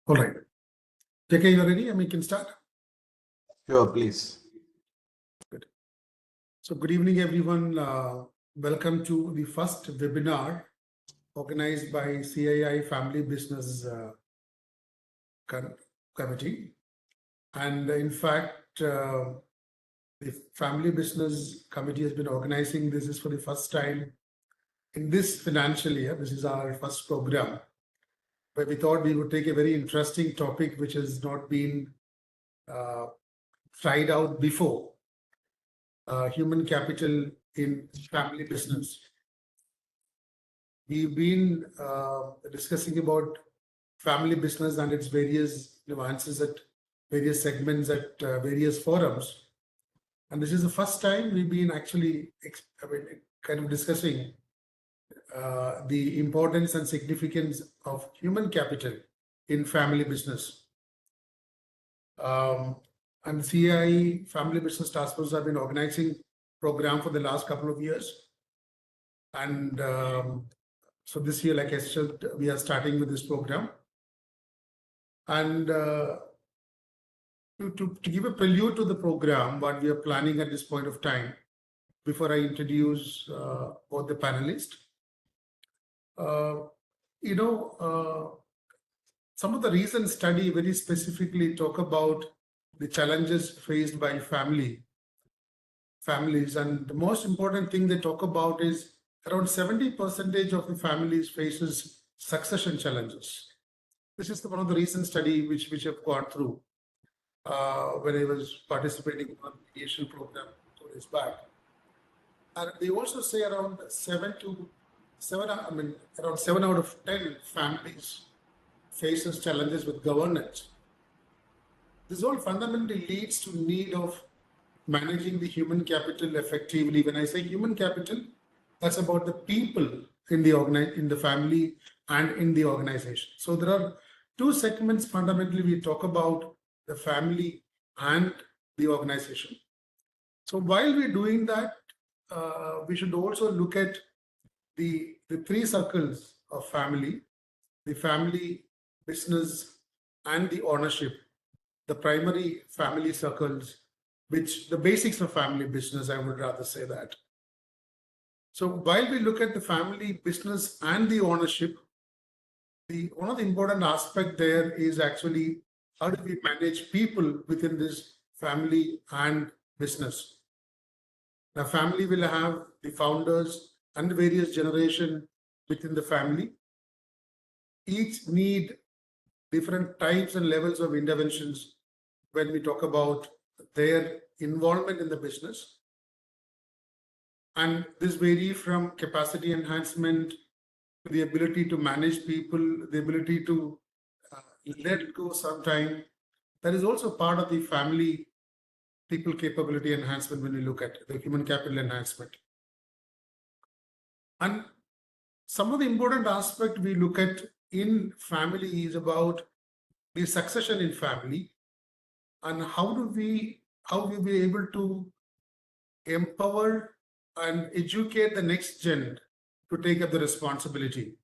All right. JK, you are ready? We can start. Sure, please. Good. So good evening, everyone. Welcome to the first webinar organized by CII Family Business Committee. And in fact, the Family Business Committee has been organizing this is for the first time in this financial year. This is our first program, where we thought we would take a very interesting topic which has not been tried out before. Human capital in family business. We've been discussing about family business and its various nuances at various segments at various forums. And this is the first time we've been actually kind of discussing the importance and significance of human capital in family business. And CII Family Business Task Force have been organizing program for the last couple of years. And so this year, like I said, we are starting with this program. And to give a prelude to the program, what we are planning at this point of time, before I introduce both the panelists, some of the recent study very specifically talk about the challenges faced by families. And the most important thing they talk about is around 70% of the families faces succession challenges. This is one of the recent study which I've gone through when I was participating in a mediation program 2 days back. And they also say around 7 out of 10 families faces challenges with governance. This all fundamentally leads to need of managing the human capital effectively. When I say human capital, that's about the people in the family and in the organization. So there are two segments fundamentally we talk about: the family and the organization. So while we're doing that, we should also look at the three circles of family: the family, business, and the ownership. The primary family circles, which the basics of family business, I would rather say that. So while we look at the family, business, and the ownership, one of the important aspects there is actually how do we manage people within this family and business. The family will have the founders and the various generations within the family. Each need different types and levels of interventions when we talk about their involvement in the business. And this varies from capacity enhancement to the ability to manage people, the ability to let go sometime. That is also part of the family people capability enhancement when we look at the human capital enhancement. And some of the important aspects we look at in family is about the succession in family, and how will we be able to empower and educate the next gen to take up the responsibility,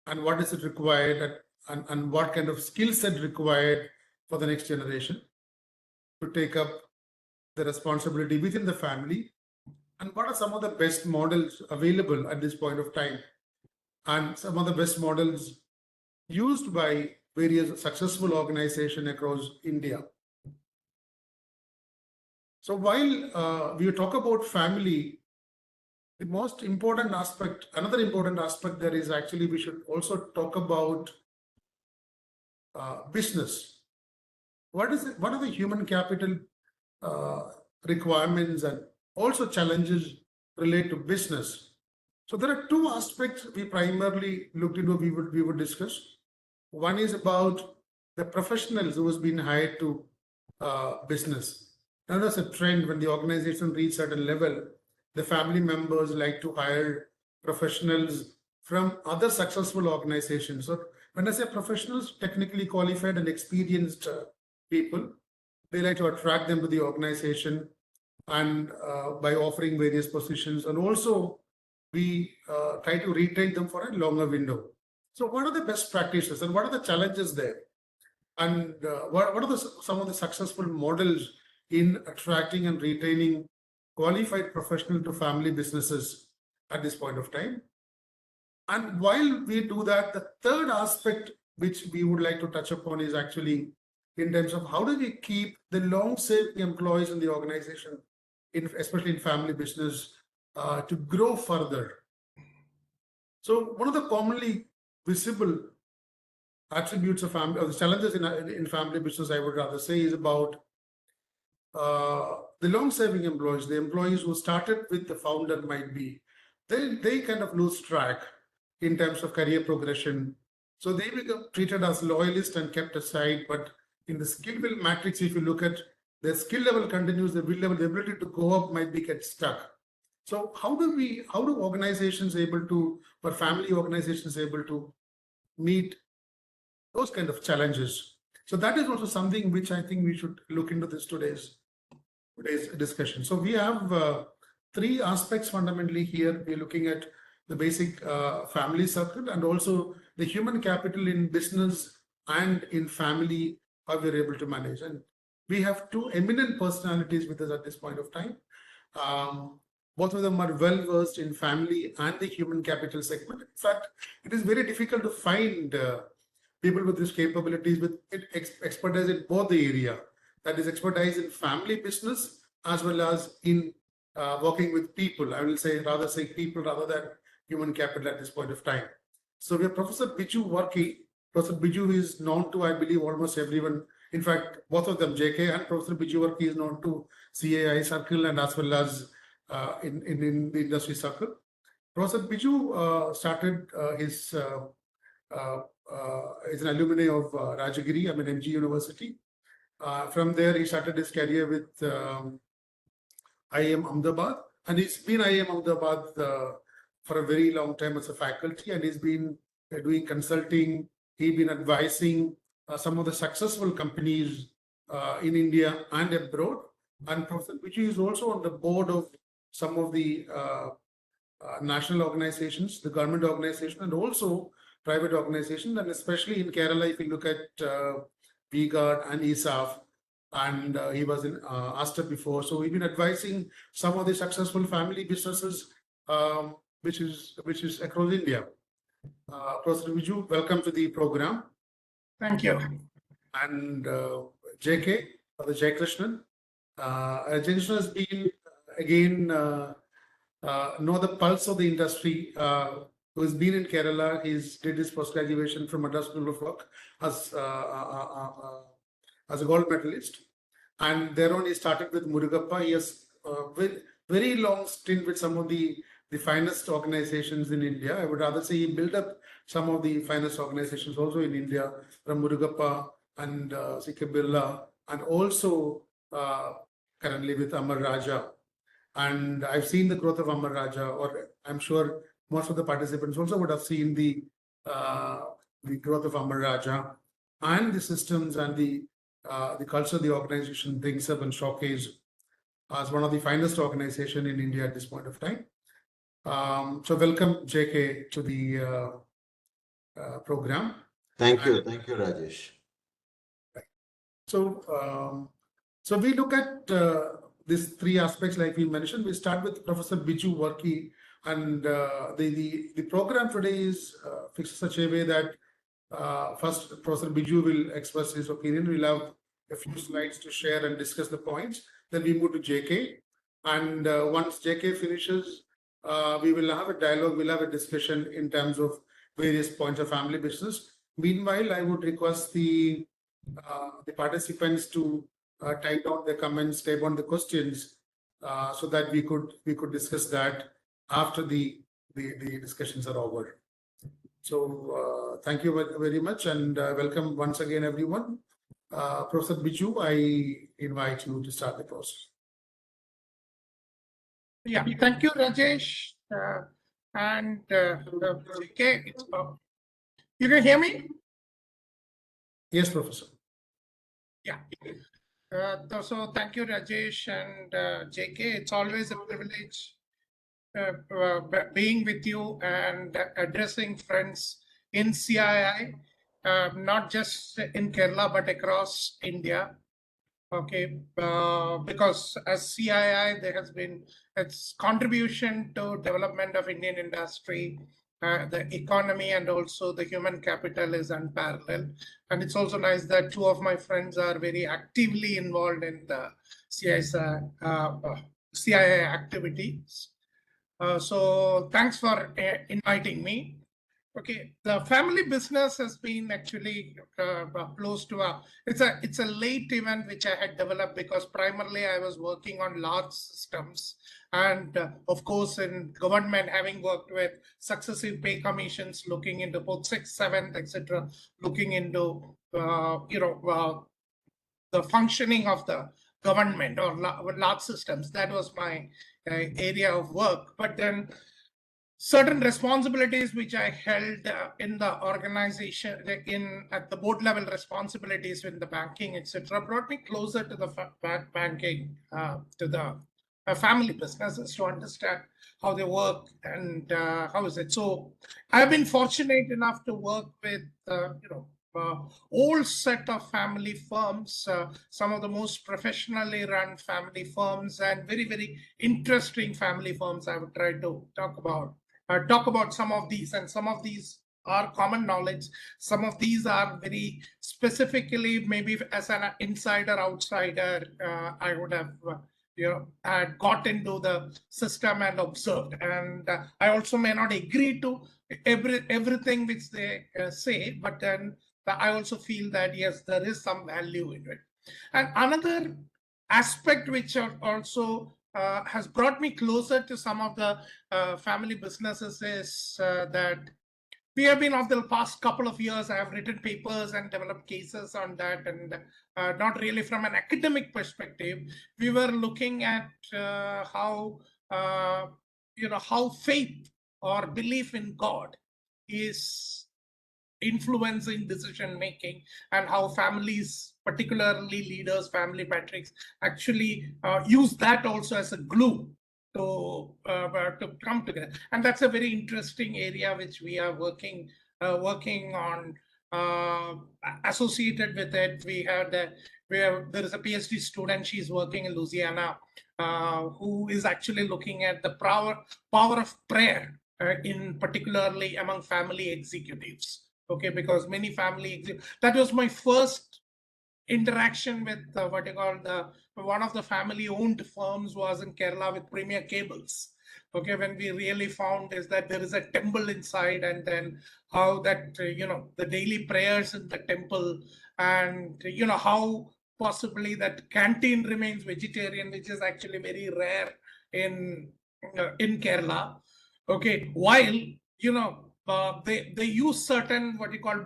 and what is it required, and what kind of skill set required for the next generation to take up the responsibility within the family, and what are some of the best models available at this point of time, and some of the best models used by various successful organizations across India. So while we talk about family, the most important aspect, another important aspect there is actually we should also talk about business. What are the human capital requirements and also challenges related to business? So there are two aspects we primarily looked into, we would discuss. One is about the professionals who has been hired to business. Now there's a trend when the organization reaches a certain level, the family members like to hire professionals from other successful organizations. So when I say professionals, technically qualified and experienced people, they like to attract them to the organization, and by offering various positions, and also we try to retain them for a longer window. So what are the best practices and what are the challenges there? And what are some of the successful models in attracting and retaining qualified professional to family businesses at this point of time? And while we do that, the third aspect which we would like to touch upon is actually in terms of how do we keep the long-saving employees in the organization, especially in family business, to grow further. So one of the commonly visible attributes of family, or the challenges in family business, I would rather say, is about the long-serving employees, the employees who started with the founder might be, they kind of lose track in terms of career progression. So they become treated as loyalists and kept aside. But in the skill level matrix, if you look at the skill level continues, the will level, the ability to go up might be get stuck. So how do organizations able to, or family organizations able to meet those kind of challenges? So that is also something which I think we should look into today's discussion. So we have three aspects fundamentally here. We're looking at the basic family circle and also the human capital in business and in family, how we're able to manage. And we have two eminent personalities with us at this point of time. Both of them are well versed in family and the human capital segment. In fact, it is very difficult to find people with these capabilities with expertise in both the area. That is expertise in family business as well as in working with people. I will rather say people rather than human capital at this point of time. So we have Professor Biju Varkkey. Professor Biju is known to, I believe, almost everyone. In fact, both of them, JK and Professor Biju Varkkey, is known to CAI circle and as well as in the industry circle. Professor Biju started is an alumni of Rajagiri, MG University. From there, he started his career with IIM Ahmedabad, and he's been IIM Ahmedabad for a very long time as a faculty, and he's been doing consulting. He's been advising some of the successful companies in India and abroad. And Professor Biju is also on the board of some of the national organizations, the government organization, and also private organizations, and especially in Kerala, if you look at VGuard and ESAF, and he was in Aster before. So we've been advising some of the successful family businesses, which is across India. Professor Biju, welcome to the program. Thank you. And JK, the Jaikrishna. Jaikrishna has been again know the pulse of the industry. Who has been in Kerala. He's did his post graduation from Madras School of Work as a gold medalist, and thereon he started with Murugappa. He has very long stint with some of the finest organizations in India. I would rather say he built up some of the finest organizations also in India, from Murugappa and C.K. Birla, and also currently with Amararaja. And I've seen the growth of Amararaja, or I'm sure most of the participants also would have seen the growth of Amararaja and the systems and the culture the organization brings up and showcase as one of the finest organizations in India at this point of time. So welcome, JK, to the program. Thank you, Rajesh. So, so we look at these three aspects, like we mentioned. We start with Professor Biju Varkkey, and the program today is fixed such a way that first Professor Biju will express his opinion. We'll have a few slides to share and discuss the points. Then we move to JK, and once JK finishes, we will have a dialogue. We'll have a discussion in terms of various points of family business. Meanwhile, I would request the participants to type down the comments, type on the questions, so that we could discuss that after the discussions are over. So thank you very much, and welcome once again, everyone. Professor Biju, I invite you to start the process. Yeah, thank you, Rajesh. And JK, you can hear me? Yes, Professor. Yeah. So thank you, Rajesh and JK. It's always a privilege being with you and addressing friends in CII, not just in Kerala, but across India. Okay, because as CII, there has been its contribution to development of Indian industry, the economy, and also the human capital is unparalleled. And it's also nice that two of my friends are very actively involved in the CII activities. So thanks for inviting me. Okay, the family business has been actually close to it's a late event which I had developed because primarily I was working on large systems, and of course in government, having worked with successive pay commissions, looking into both 6th, 7th, etc., looking into the functioning of the government or large systems. That was my area of work. But then certain responsibilities which I held in the organization, at the board level responsibilities in the banking, etc., brought me closer to the banking, to the family businesses, to understand how they work and how is it. So I've been fortunate enough to work with whole set of family firms, some of the most professionally run family firms, and very, very interesting family firms. I would try to talk about some of these, and some of these are common knowledge. Some of these are very specifically, maybe as an insider, outsider, I would have had got into the system and observed. And I also may not agree to everything which they say, but then I also feel that yes, there is some value in it. And another aspect which also has brought me closer to some of the family businesses is that we have been, of the past couple of years, I have written papers and developed cases on that, and not really from an academic perspective. We were looking at how how faith or belief in God is influencing decision making, and how families, particularly leaders, family metrics, actually use that also as a glue to come together. And that's a very interesting area which we are working on. Associated with it, there is a PhD student. She's working in Louisiana, who is actually looking at the power of prayer, in particularly among family executives. Okay, because many that was my first interaction with what you call one of the family owned firms was in Kerala with Premier Cables. Okay, when we really found is that there is a temple inside, and then how that the daily prayers in the temple, and how possibly that canteen remains vegetarian, which is actually very rare in Kerala. Okay, while they use certain what you call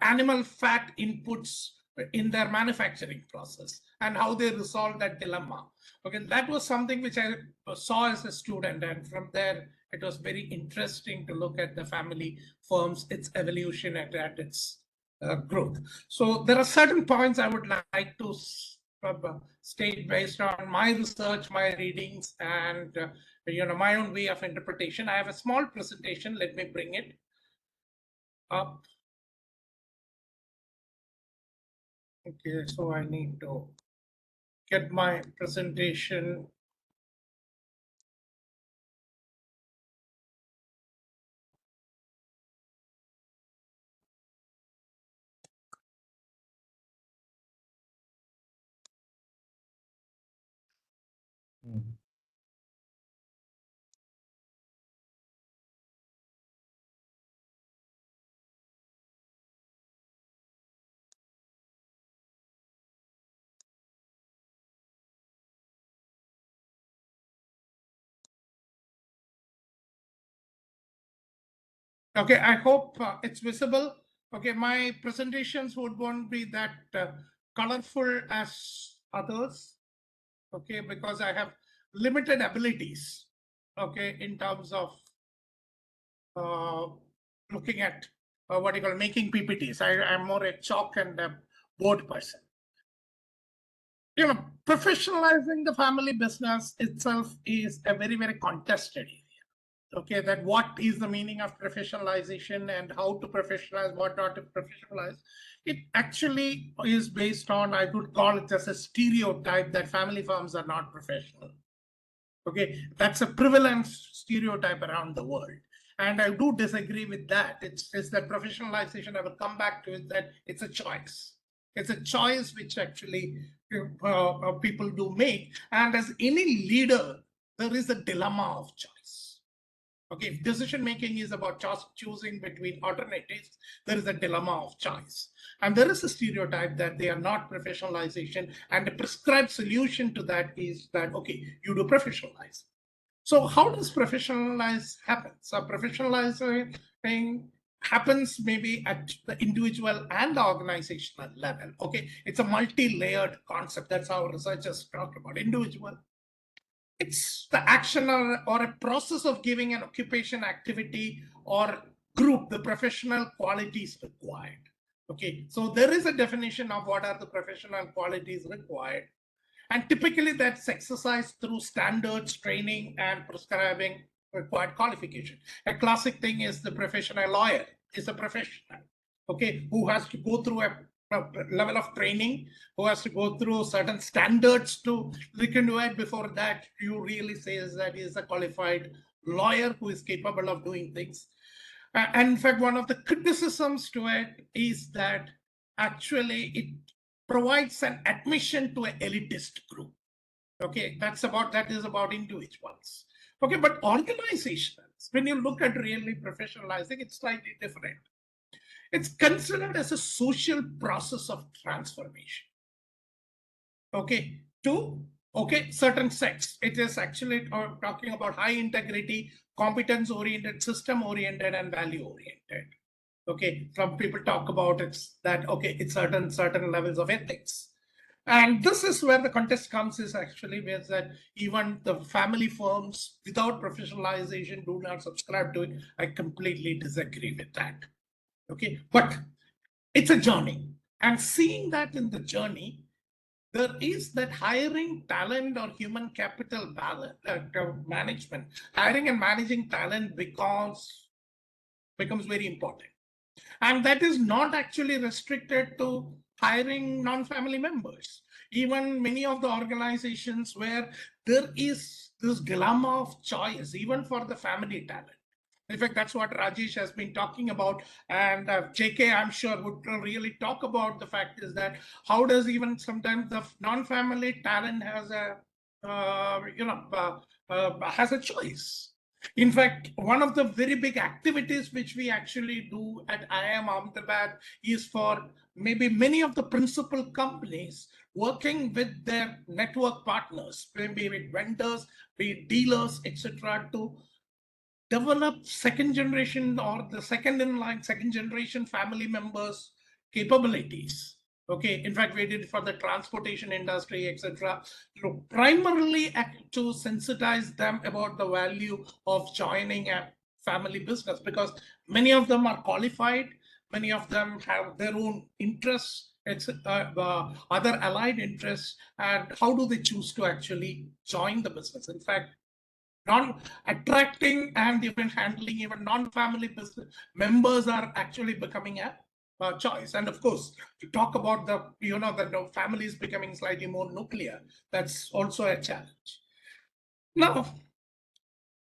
animal fat inputs in their manufacturing process, and how they resolve that dilemma. Okay, that was something which I saw as a student, and from there it was very interesting to look at the family firms, its evolution, and at its growth. So there are certain points I would like to state based on my research, my readings, and my own way of interpretation. I have a small presentation. Let me bring it up. Okay, so I need to get my presentation. Okay, I hope it's visible. Okay, my presentations won't be that colorful as others. Okay, because I have limited abilities. Okay, in terms of looking at what you call making PPTs. I'm more a chalk and a board person. Professionalizing the family business itself is a very, very contested area. okay, that what is the meaning of professionalization and how to professionalize, what not to professionalize. It actually is based on, I would call it as a stereotype that family firms are not professional. Okay, that's a prevalent stereotype around the world. And I do disagree with that. It's that professionalization, I will come back to it, that it's a choice. It's a choice which actually people do make. And as any leader, there is a dilemma of choice. Okay, if decision making is about just choosing between alternatives, there is a dilemma of choice. And there is a stereotype that they are not professionalization, and the prescribed solution to that is that, okay, you do professionalize. So how does professionalize happen? So professionalizing happens maybe at the individual and organizational level. Okay, it's a multi-layered concept. That's how researchers talk about individual. It's the action or a process of giving an occupation, activity, or group the professional qualities required. Okay, so there is a definition of what are the professional qualities required. And typically that's exercised through standards, training, and prescribing required qualification. A classic thing is the professional lawyer is a professional, okay, who has to go through a level of training, who has to go through certain standards to look into it. Before that, you really say that he is a qualified lawyer who is capable of doing things. And in fact, one of the criticisms to it is that actually it provides an admission to an elitist group. Okay, that is about individuals. Okay, but organizations, when you look at really professionalizing, it's slightly different. It's considered as a social process of transformation. Okay, to certain sets. It is actually talking about high integrity, competence oriented, system oriented, and value oriented. Okay, some people talk about it's certain levels of ethics. And this is where the contest comes, is actually where that even the family firms without professionalization do not subscribe to it. I completely disagree with that. Okay, but it's a journey. And seeing that in the journey, there is that hiring talent or human capital balance, management, hiring and managing talent becomes very important. And that is not actually restricted to hiring non-family members. Even many of the organizations where there is this dilemma of choice, even for the family talent. In fact, that's what Rajesh has been talking about. And JK, I'm sure, would really talk about the fact is that how does even sometimes the non-family talent has has a choice. In fact, one of the very big activities which we actually do at IIM Ahmedabad is for maybe many of the principal companies working with their network partners, maybe with vendors, be it dealers, etc., to develop second generation or the second in line, second generation family members capabilities. Okay, in fact, we did it for the transportation industry, etc. Primarily to sensitize them about the value of joining a family business, because many of them are qualified, many of them have their own interests, other allied interests, and how do they choose to actually join the business? In fact, non-attracting and even handling even non-family business members are actually becoming a choice. And of course, to talk about the families becoming slightly more nuclear, that's also a challenge. Now,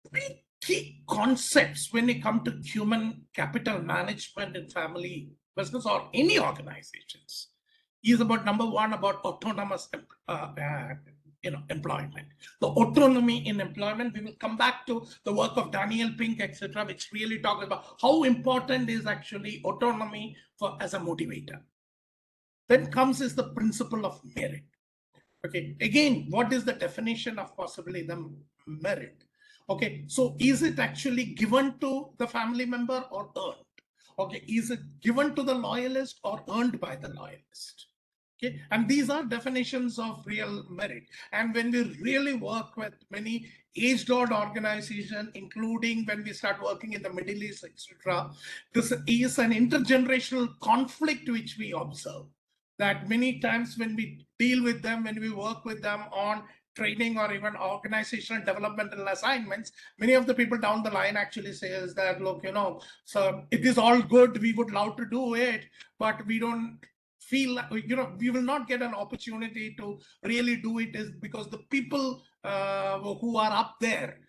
three key concepts when it comes to human capital management in family business or any organizations is about, number one, about autonomous employment. The autonomy in employment, we will come back to the work of Daniel Pink, etc., which really talks about how important is actually autonomy as a motivator. Then comes is the principle of merit. Okay, again, what is the definition of possibly the merit? Okay, so is it actually given to the family member or earned? Okay, is it given to the loyalist or earned by the loyalist? Okay, and these are definitions of real merit. And when we really work with many age-old organizations, including when we start working in the Middle East, etc., this is an intergenerational conflict which we observe. That many times when we deal with them, when we work with them on training or even organizational developmental assignments, many of the people down the line actually says that, look, so it is all good, we would love to do it, but we don't feel, we will not get an opportunity to really do it, is because the people who are up there,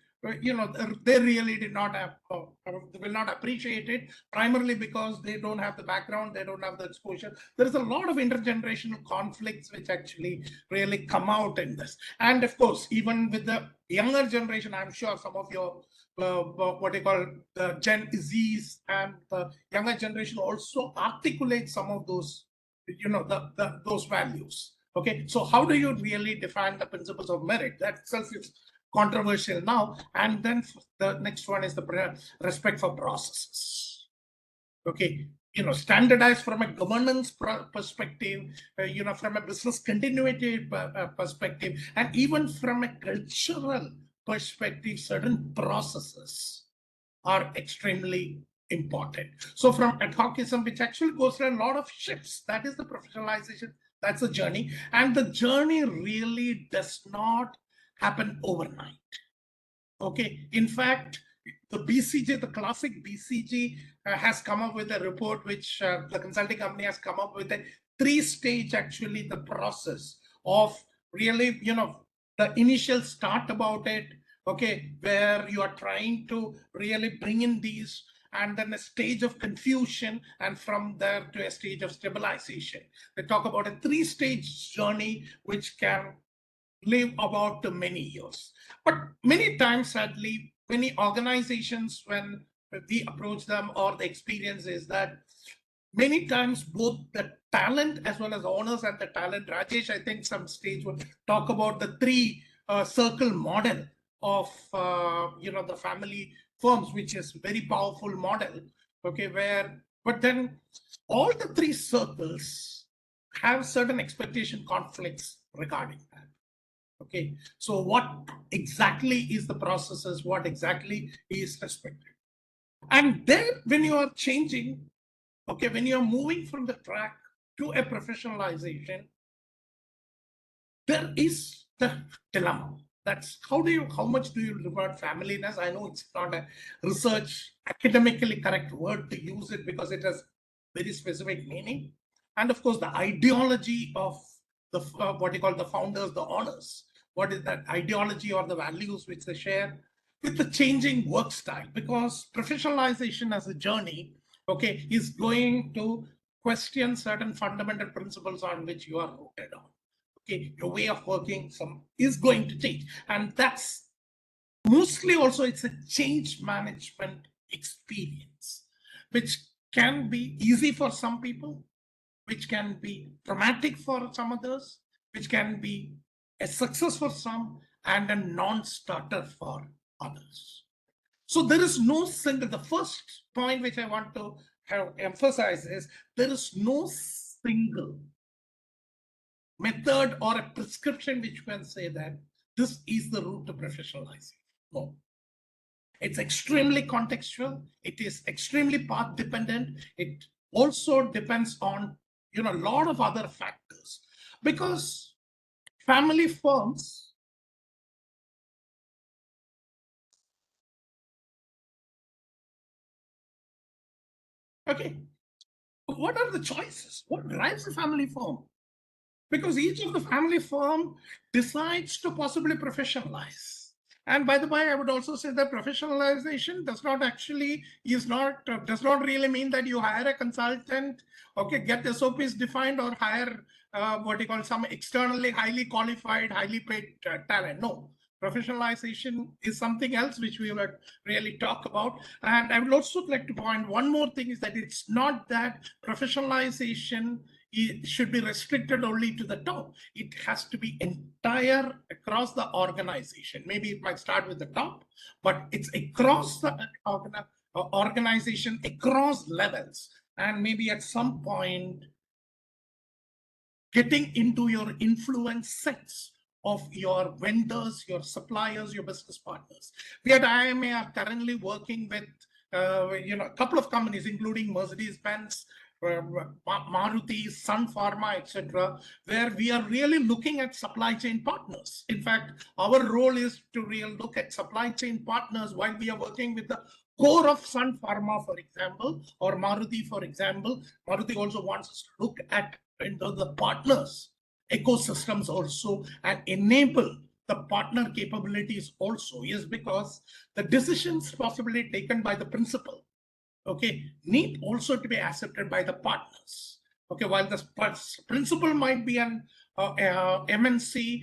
they really did not have, will not appreciate it, primarily because they don't have the background, they don't have the exposure. There is a lot of intergenerational conflicts which actually really come out in this. And of course, even with the younger generation, I'm sure some of your what they call the Gen Zs and the younger generation also articulate some of those, those values. Okay, so how do you really define the principles of merit? That itself is controversial now. And then the next one is the respect for processes. Okay, standardized from a governance perspective, from a business continuity perspective, and even from a cultural perspective, certain processes are extremely important. So from ad hocism, which actually goes through a lot of shifts, that is the professionalization, that's the journey. And the journey really does not happen overnight. Okay, in fact, the BCG, the classic BCG has come up with a report, which the consulting company has come up with a 3-stage, actually, the process of really, the initial start about it, okay, where you are trying to really bring in these, and then a stage of confusion, and from there to a stage of stabilization. They talk about a 3-stage journey, which can live about many years. But many times, sadly, many organizations, when we approach them, or the experience is that many times both the talent as well as owners and the talent, Rajesh, I think some stage would talk about the 3 circle model of the family firms, which is very powerful model. Okay, but then all the 3 circles have certain expectation conflicts regarding that. Okay, so what exactly is the processes? What exactly is respected? And then when you are changing, okay, when you are moving from the track to a professionalization, there is the dilemma. That's how much do you reward familyness? I know it's not a research academically correct word to use it, because it has very specific meaning. And of course, the ideology of the what you call the founders, the owners, what is that ideology or the values which they share with the changing work style, because professionalization as a journey, okay, is going to question certain fundamental principles on which you are rooted on. Okay, your way of working is going to change, and that's mostly also it's a change management experience, which can be easy for some people, which can be traumatic for some others, which can be a success for some and a non-starter for others. So there is no single, the first point which I want to emphasize is there is no single method or a prescription which can say that this is the route to professionalizing. No. It's extremely contextual. It is extremely path dependent. It also depends on a lot of other factors, because family firms, okay, what are the choices? What drives a family firm? Because each of the family firm decides to possibly professionalize. And by the way, I would also say that professionalization does not really mean that you hire a consultant, okay, get SOPs defined, or hire what you call some externally highly qualified, highly paid talent. No, professionalization is something else which we will really talk about. And I would also like to point one more thing, is that it's not that professionalization it should be restricted only to the top. It has to be entire across the organization. Maybe it might start with the top, but it's across the organization, across levels. And maybe at some point, getting into your influence sets of your vendors, your suppliers, your business partners. We at IMA are currently working with a couple of companies, including Mercedes-Benz, Maruti, Sun Pharma, etc., where we are really looking at supply chain partners. In fact, our role is to really look at supply chain partners while we are working with the core of Sun Pharma, for example, or Maruti, for example. Maruti also wants us to look at into the partners, ecosystems also, and enable the partner capabilities also, is because the decisions possibly taken by the principal, okay, need also to be accepted by the partners. Okay, while the principal might be an MNC,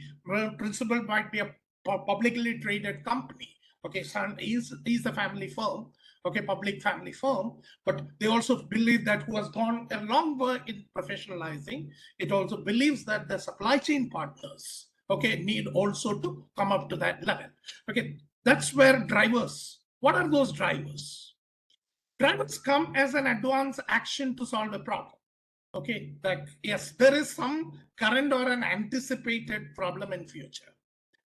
principal might be a publicly traded company. Okay, Sun is a family firm, okay, public family firm, but they also believe that who has gone a long way in professionalizing, it also believes that the supply chain partners, okay, need also to come up to that level. Okay, that's where drivers, what are those drivers? Drivers come as an advance action to solve a problem. Okay, that yes, there is some current or an anticipated problem in future.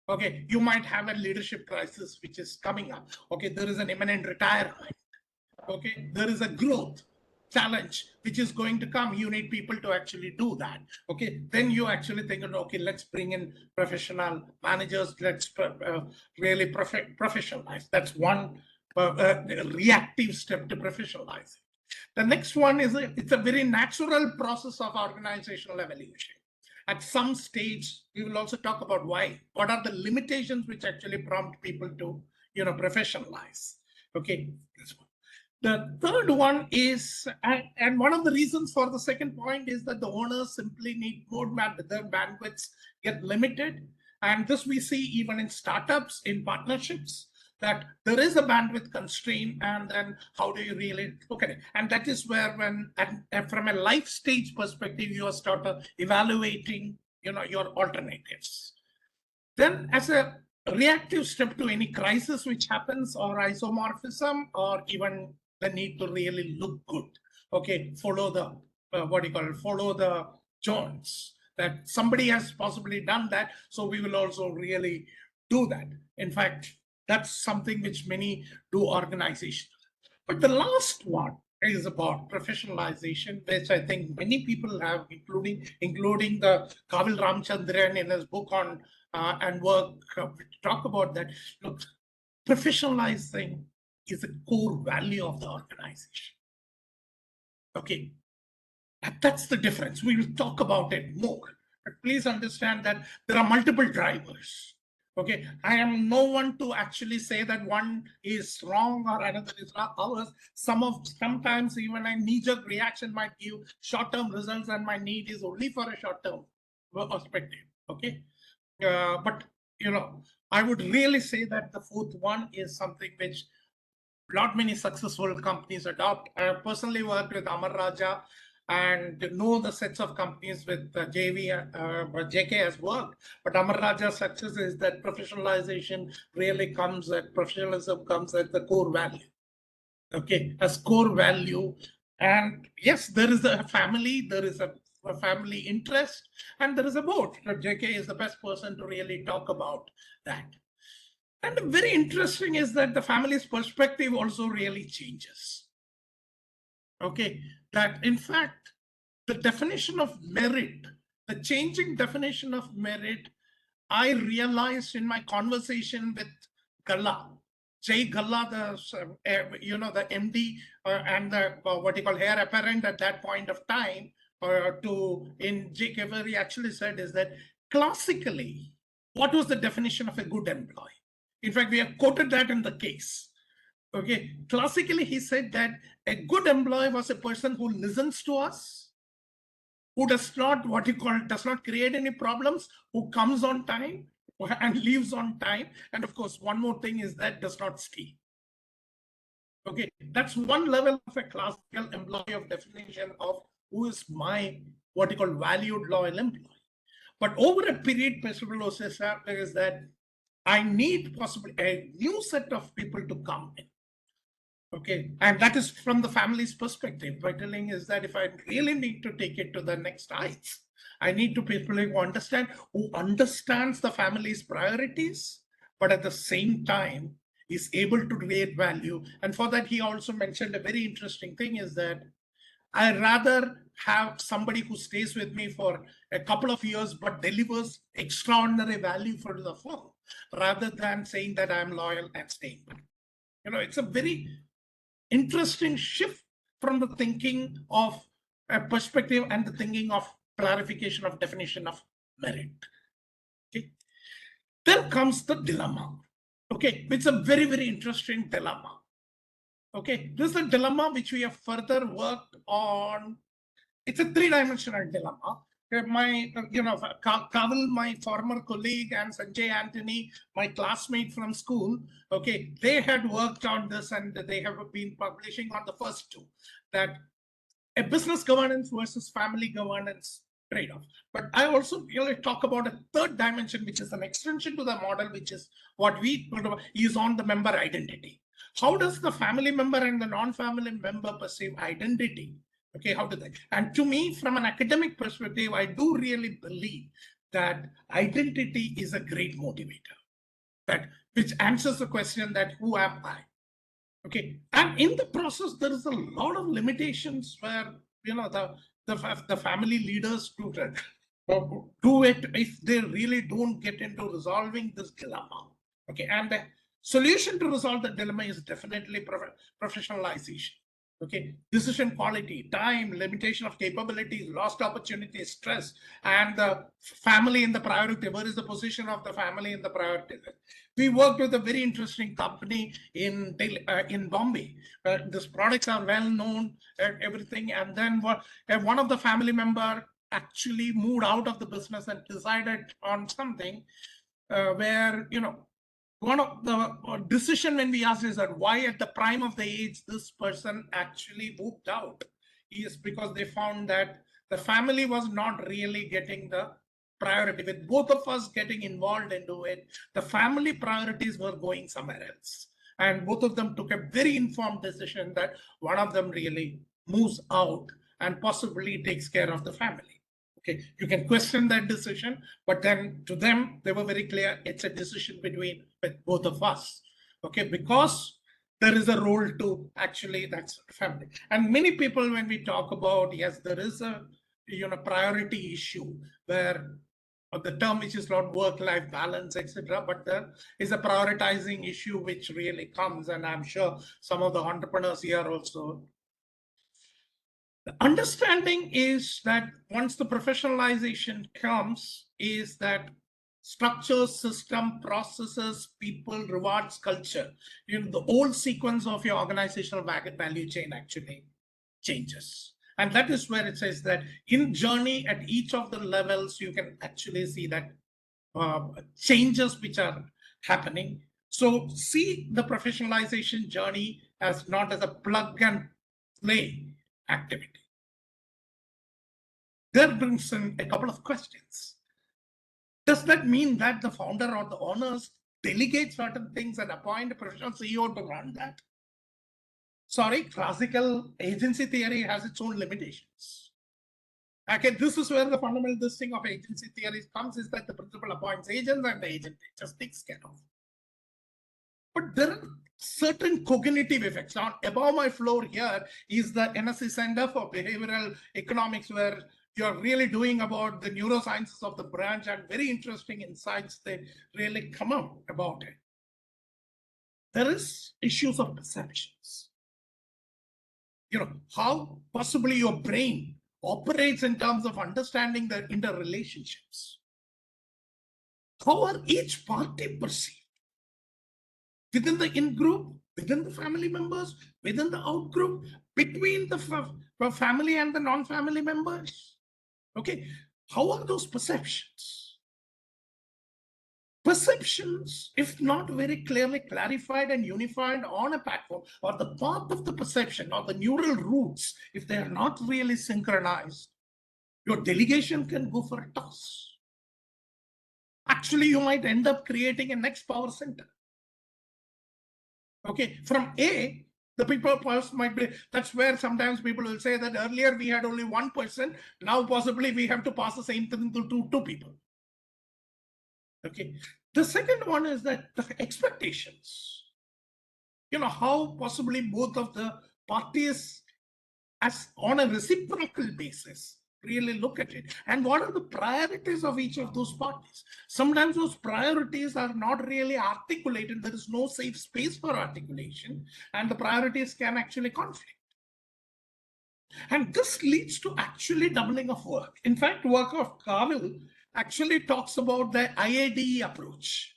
Okay, you might have a leadership crisis which is coming up. Okay, there is an imminent retirement. Okay, there is a growth challenge which is going to come. You need people to actually do that. Okay, then you actually think, okay, let's bring in professional managers. Let's really professionalize. That's one reactive step to professionalizing. The next one is it's a very natural process of organizational evolution. At some stage, we will also talk about why. What are the limitations which actually prompt people to, professionalize? Okay, this one. The third one is, and one of the reasons for the second point is that the owners simply need more their bandwidths get limited. And this we see even in startups, in partnerships, that there is a bandwidth constraint, and then how do you really look at it? And that is where when, and from a life stage perspective, you start evaluating, your alternatives. Then as a reactive step to any crisis which happens, or isomorphism, or even the need to really look good, okay, follow the, follow the Jones, that somebody has possibly done that, so we will also really do that. In fact, that's something which many do organizations. But the last one is about professionalization, which I think many people have, including the Kavil Ramchandran in his book on and work, talk about that. Look, professionalizing is a core value of the organization. Okay, that's the difference. We will talk about it more, but please understand that there are multiple drivers. Okay, I am no one to actually say that one is wrong or another is wrong. Ours, sometimes even a knee-jerk reaction might give short-term results, and my need is only for a short-term perspective. Okay, but I would really say that the fourth one is something which not many successful companies adopt. I personally worked with Amararaja and know the sets of companies with JK has worked. But Amararaja's success is that professionalization really comes at, professionalism comes at the core value. Okay, as core value. And yes, there is a family, there is a family interest, and there is a board. JK is the best person to really talk about that. And very interesting is that the family's perspective also really changes. Okay, that in fact, the definition of merit, the changing definition of merit, I realized in my conversation with Galla, Jay Galla, the MD and the heir apparent at that point of time, in JK, he actually said is that classically, what was the definition of a good employee? In fact, we have quoted that in the case. Okay, classically, he said that a good employee was a person who listens to us, who does not, does not create any problems, who comes on time and leaves on time. And of course, one more thing is that does not steal. Okay, that's one level of a classical employee of definition of who is my, valued loyal employee. But over a period, possible is that I need possibly a new set of people to come in. Okay, and that is from the family's perspective. My telling is that if I really need to take it to the next heights, I need to people who understands the family's priorities, but at the same time is able to create value. And for that, he also mentioned a very interesting thing is that I rather have somebody who stays with me for a couple of years but delivers extraordinary value for the firm, rather than saying that I'm loyal and staying back. It's a very interesting shift from the thinking of a perspective and the thinking of clarification of definition of merit. Okay. Then comes the dilemma. Okay, it's a very, very interesting dilemma. Okay, this is a dilemma which we have further worked on. It's a three-dimensional dilemma. My, Kavil, my former colleague, and Sanjay Anthony, my classmate from school, okay, they had worked on this and they have been publishing on the first two, that a business governance versus family governance trade-off. But I also talk about a third dimension, which is an extension to the model, which is what we is on the member identity. How does the family member and the non-family member perceive identity? Okay, how do they? And to me, from an academic perspective, I do really believe that identity is a great motivator, which answers the question that who am I? Okay, and in the process, there is a lot of limitations where the family leaders do it if they really don't get into resolving this dilemma. Okay, and the solution to resolve the dilemma is definitely professionalization. Okay, decision quality, time, limitation of capabilities, lost opportunities, stress, and the family in the priority. Where is the position of the family in the priority? We worked with a very interesting company in Bombay. These products are well known and everything. And then one of the family member actually moved out of the business and decided on something where, one of the decision when we asked is that why at the prime of the age this person actually moved out is because they found that the family was not really getting the priority. With both of us getting involved into it, the family priorities were going somewhere else. And both of them took a very informed decision that one of them really moves out and possibly takes care of the family. Okay, you can question that decision, but then to them, they were very clear, it's a decision with both of us. Okay, because there is a role to actually, that's family. And many people, when we talk about, yes, there is a priority issue where the term which is not work-life balance, etc., but there is a prioritizing issue which really comes, and I'm sure some of the entrepreneurs here also. The understanding is that once the professionalization comes, is that structures, system, processes, people, rewards, culture, the whole sequence of your organizational value chain actually changes. And that is where it says that in journey at each of the levels, you can actually see that changes which are happening. So see the professionalization journey as not as a plug and play activity. That brings in a couple of questions. Does that mean that the founder or the owners delegate certain things and appoint a professional CEO to run that? Sorry, classical agency theory has its own limitations. Okay, this is where the fundamental thing of agency theory comes, is that the principal appoints agents and the agent just takes care of. But there are certain cognitive effects. Now, above my floor here is the NSC Center for Behavioral Economics, where you're really doing about the neurosciences of the branch, and very interesting insights they really come out about it. There is issues of perceptions. How possibly your brain operates in terms of understanding the interrelationships. How are each party perceived? Within the in-group, within the family members, within the out-group, between the family and the non-family members. Okay, how are those perceptions? Perceptions, if not very clearly clarified and unified on a platform, or the path of the perception or the neural roots, if they are not really synchronized, your delegation can go for a toss. Actually, you might end up creating a next power center. Okay, from A, the people might be, that's where sometimes people will say that earlier we had only one person, now possibly we have to pass the same thing to two people. Okay, the second one is that the expectations, how possibly both of the parties as on a reciprocal basis, really look at it. And what are the priorities of each of those parties? Sometimes those priorities are not really articulated. There is no safe space for articulation, and the priorities can actually conflict. And this leads to actually doubling of work. In fact, work of Carville actually talks about the IADE approach.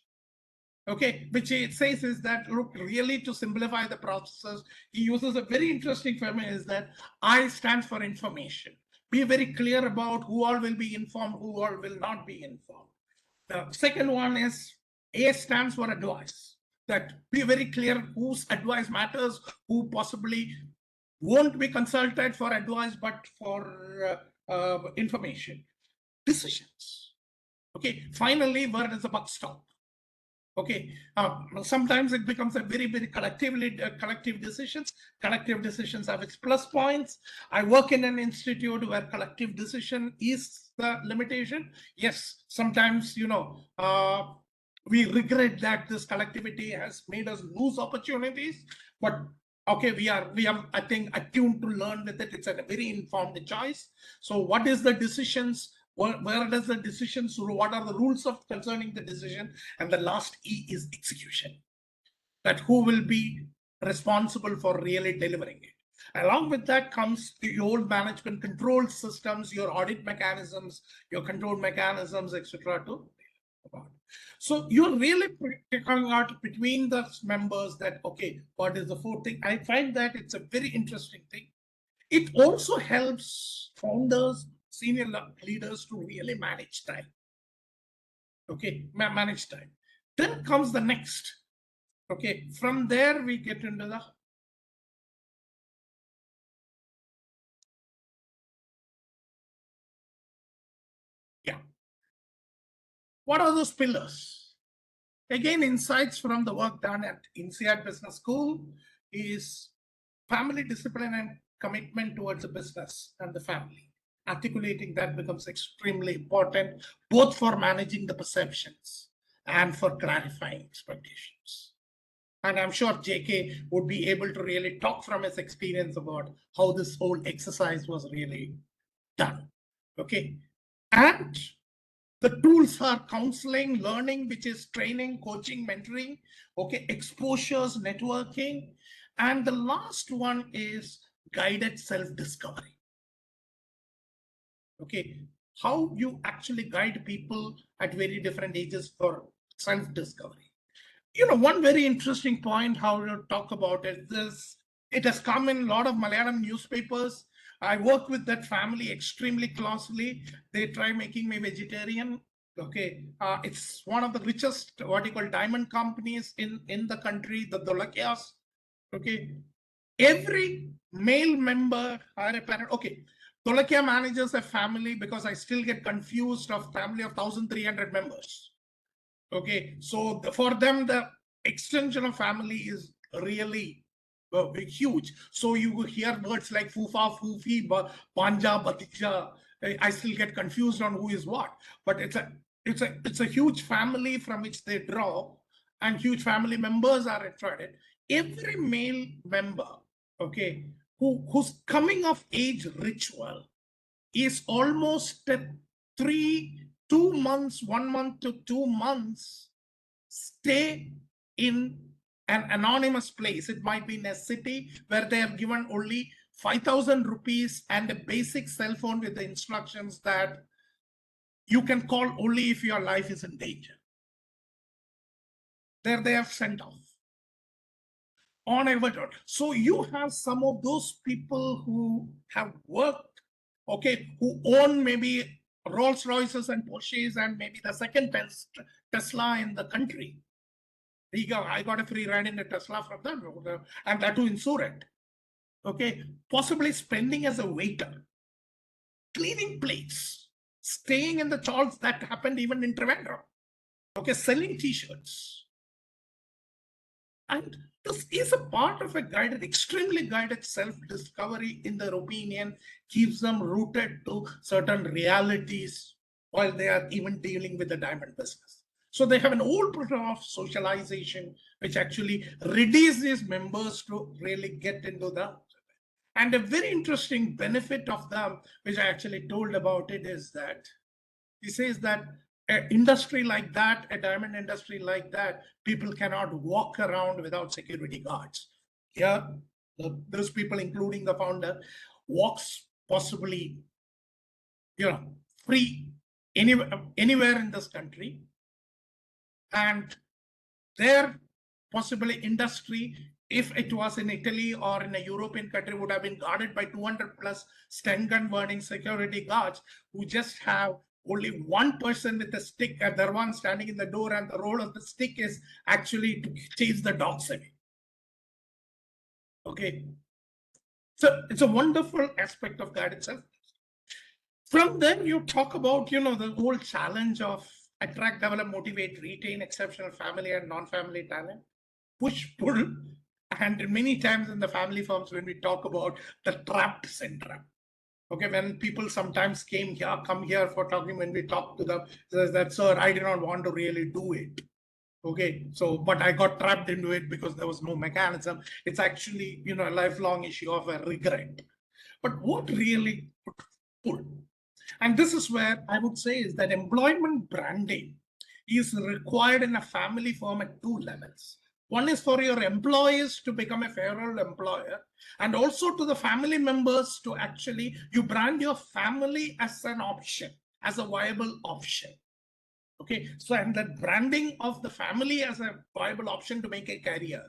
Okay, which it says is that, look, really to simplify the process, he uses a very interesting term, is that I stands for information. Be very clear about who all will be informed, who all will not be informed. The second one is A stands for advice. That be very clear whose advice matters, who possibly won't be consulted for advice, but for information. Decisions. Okay, finally, where does the buck stop? Okay, sometimes it becomes a very, very collective decisions. Collective decisions have its plus points. I work in an institute where collective decision is the limitation. Yes, sometimes, we regret that this collectivity has made us lose opportunities, but okay, we are, I think, attuned to learn with it. It's a very informed choice. So what is the decisions? Where does the decisions, what are the rules of concerning the decision? And the last E is execution. That who will be responsible for really delivering it. Along with that comes the old management control systems, your audit mechanisms, your control mechanisms, etc. So you're really figuring out between the members that, okay, what is the fourth thing? I find that it's a very interesting thing. It also helps founders, senior leaders to really manage time. Okay, manage time. Then comes the next. Okay, from there we get into the what are those pillars? Again, insights from the work done at INSEAD Business School is family discipline and commitment towards the business and the family. Articulating that becomes extremely important, both for managing the perceptions and for clarifying expectations. And I'm sure JK would be able to really talk from his experience about how this whole exercise was really done. Okay. And the tools are counseling, learning, which is training, coaching, mentoring, okay, exposures, networking. And the last one is guided self-discovery. Okay, how you actually guide people at very different ages for self-discovery. One very interesting point how you talk about it, it has come in a lot of Malayalam newspapers. I work with that family extremely closely. They try making me vegetarian. Okay, it's one of the richest, what you call, diamond companies in the country, the Dholakias. Okay, every male member are a parent. Okay, Dholakia manages a family, because I still get confused, of family of 1,300 members. Okay, so for them, the extension of family is really huge. So you hear words like fufa, fufi, panja, batija. I still get confused on who is what, but it's a huge family from which they draw, and huge family members are attracted. Every male member, okay, whose coming of age ritual is almost 2 months, 1 month to 2 months, stay in an anonymous place. It might be in a city where they have given only 5,000 rupees and a basic cell phone with the instructions that you can call only if your life is in danger. There they have sent off on Everton. So you have some of those people who have worked, okay, who own maybe Rolls Royces and Porsches and maybe the second Tesla in the country. I got a free ride in a Tesla from them, and that to insure it. Okay, possibly spending as a waiter, cleaning plates, staying in the chores that happened even in Trivandrum. Okay, selling T-shirts. And this is a part of a guided, extremely guided self-discovery, in their opinion, keeps them rooted to certain realities while they are even dealing with the diamond business. So they have an old program of socialization, which actually readies these members to really get into the. And a very interesting benefit of them, which I actually told about it, is that he says that an industry like that, a diamond industry like that, people cannot walk around without security guards. Here, those people, including the founder, walks possibly, free anywhere in this country, and their possibly industry, if it was in Italy or in a European country, would have been guarded by 200 plus Sten gun burning security guards who just have only one person with a stick, and the one standing in the door, and the role of the stick is actually to chase the dogs away. Okay. So it's a wonderful aspect of that itself. From there, you talk about, the whole challenge of attract, develop, motivate, retain exceptional family and non-family talent, push, pull, and many times in the family firms, when we talk about the trapped syndrome. Okay, when people sometimes come here for talking, when we talk to them, says that, sir, I did not want to really do it. Okay, so, but I got trapped into it because there was no mechanism. It's actually, a lifelong issue of a regret. But what really pull? And this is where I would say is that employment branding is required in a family firm at two levels. One is for your employees to become a fairer employer, and also to the family members to actually, you brand your family as an option, as a viable option. Okay, so and that branding of the family as a viable option to make a career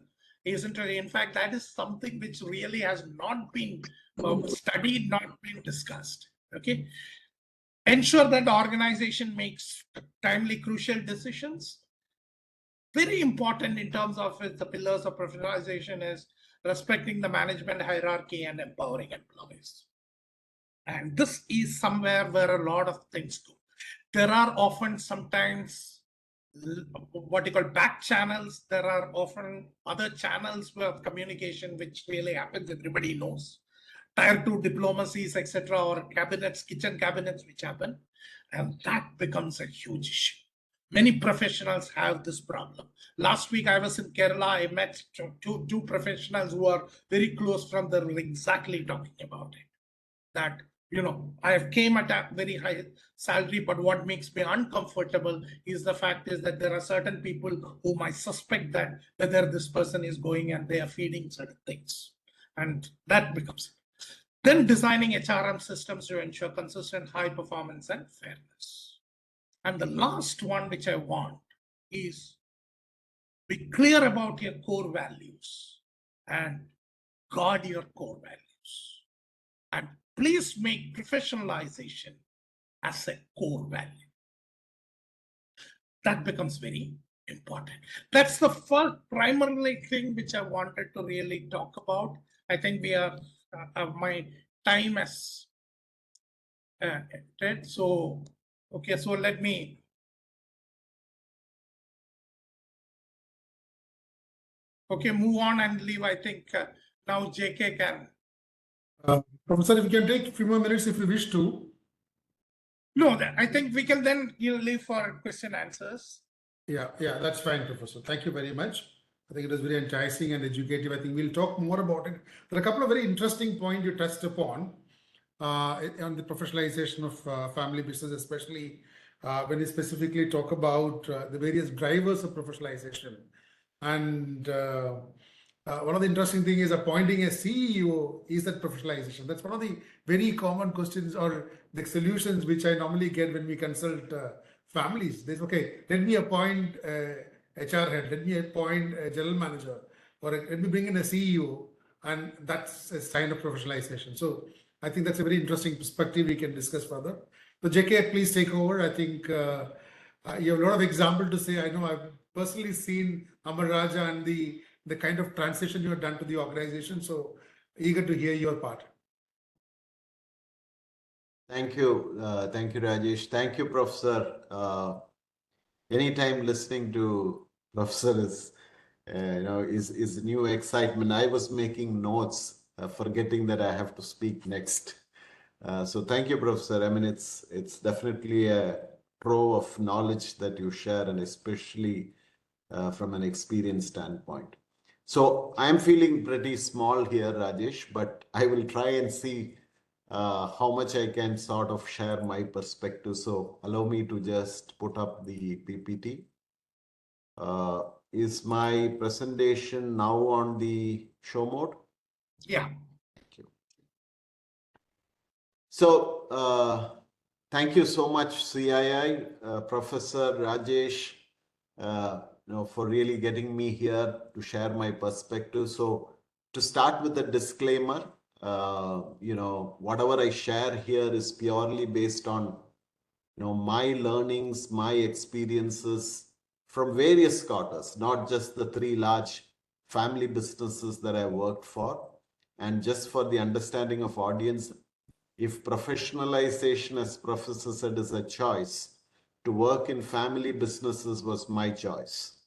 isn't really, in fact, that is something which really has not been studied, not been discussed. Okay. Ensure that the organization makes timely, crucial decisions. Very important in terms of the pillars of professionalization is respecting the management hierarchy and empowering employees. And this is somewhere where a lot of things go. There are often sometimes what you call back channels. There are often other channels of communication which really happens, everybody knows. Tier 2 diplomacies, etc., or cabinets, kitchen cabinets, which happen, and that becomes a huge issue. Many professionals have this problem. Last week, I was in Kerala. I met two professionals who are very close from there, exactly talking about it. That, I have came at a very high salary, but what makes me uncomfortable is the fact is that there are certain people whom I suspect that whether this person is going and they are feeding certain things, and that becomes. Then designing HRM systems to ensure consistent high performance and fairness. And the last one which I want is be clear about your core values and guard your core values. And please make professionalization as a core value. That becomes very important. That's the first primary thing which I wanted to really talk about. I think we are my time has ended. So, okay, so let me. Okay, move on and leave. I think now JK can. Professor, if you can take a few more minutes if you wish to. No, I think we can then leave for question answers. Yeah, that's fine, Professor. Thank you very much. I think it was very enticing and educative. I think we'll talk more about it. There are a couple of very interesting points you touched upon on the professionalization of family business, especially when you specifically talk about the various drivers of professionalization. And one of the interesting things is appointing a CEO. Is that professionalization? That's one of the very common questions or the solutions which I normally get when we consult families. They say, okay, let me appoint HR head, let me appoint a general manager, or let me bring in a CEO, and that's a sign of professionalization. So I think that's a very interesting perspective we can discuss further. So JK, please take over. I think you have a lot of example to say. I know I've personally seen Amararaja and the kind of transition you have done to the organization. So eager to hear your part. Thank you, Rajesh. Thank you, Professor. Anytime listening to Professor is new excitement. I was making notes, forgetting that I have to speak next. So thank you, Professor. I mean, it's definitely a trove of knowledge that you share, and especially from an experience standpoint. So I'm feeling pretty small here, Rajesh, but I will try and see how much I can sort of share my perspective. So allow me to just put up the PPT. Is my presentation now on the show mode? Yeah. Thank you. So thank you so much, CII, Professor Rajesh, for really getting me here to share my perspective. So to start with a disclaimer, whatever I share here is purely based on my learnings, my experiences from various quarters, not just the three large family businesses that I worked for. And just for the understanding of audience, if professionalization, as Professor said, is a choice, to work in family businesses was my choice.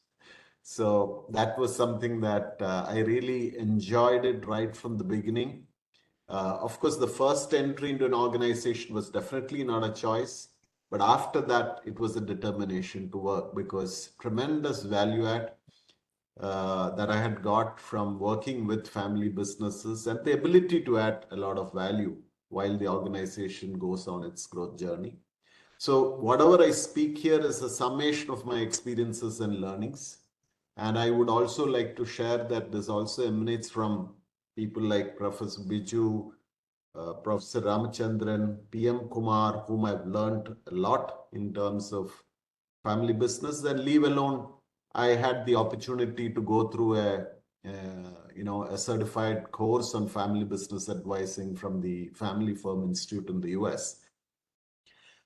So that was something that I really enjoyed it right from the beginning. Of course, the first entry into an organization was definitely not a choice. But after that, it was a determination to work because tremendous value add that I had got from working with family businesses and the ability to add a lot of value while the organization goes on its growth journey. So whatever I speak here is a summation of my experiences and learnings. And I would also like to share that this also emanates from people like Professor Biju, Professor Ramachandran, PM Kumar, whom I've learned a lot in terms of family business. And leave alone, I had the opportunity to go through a certified course on family business advising from the Family Firm Institute in the US.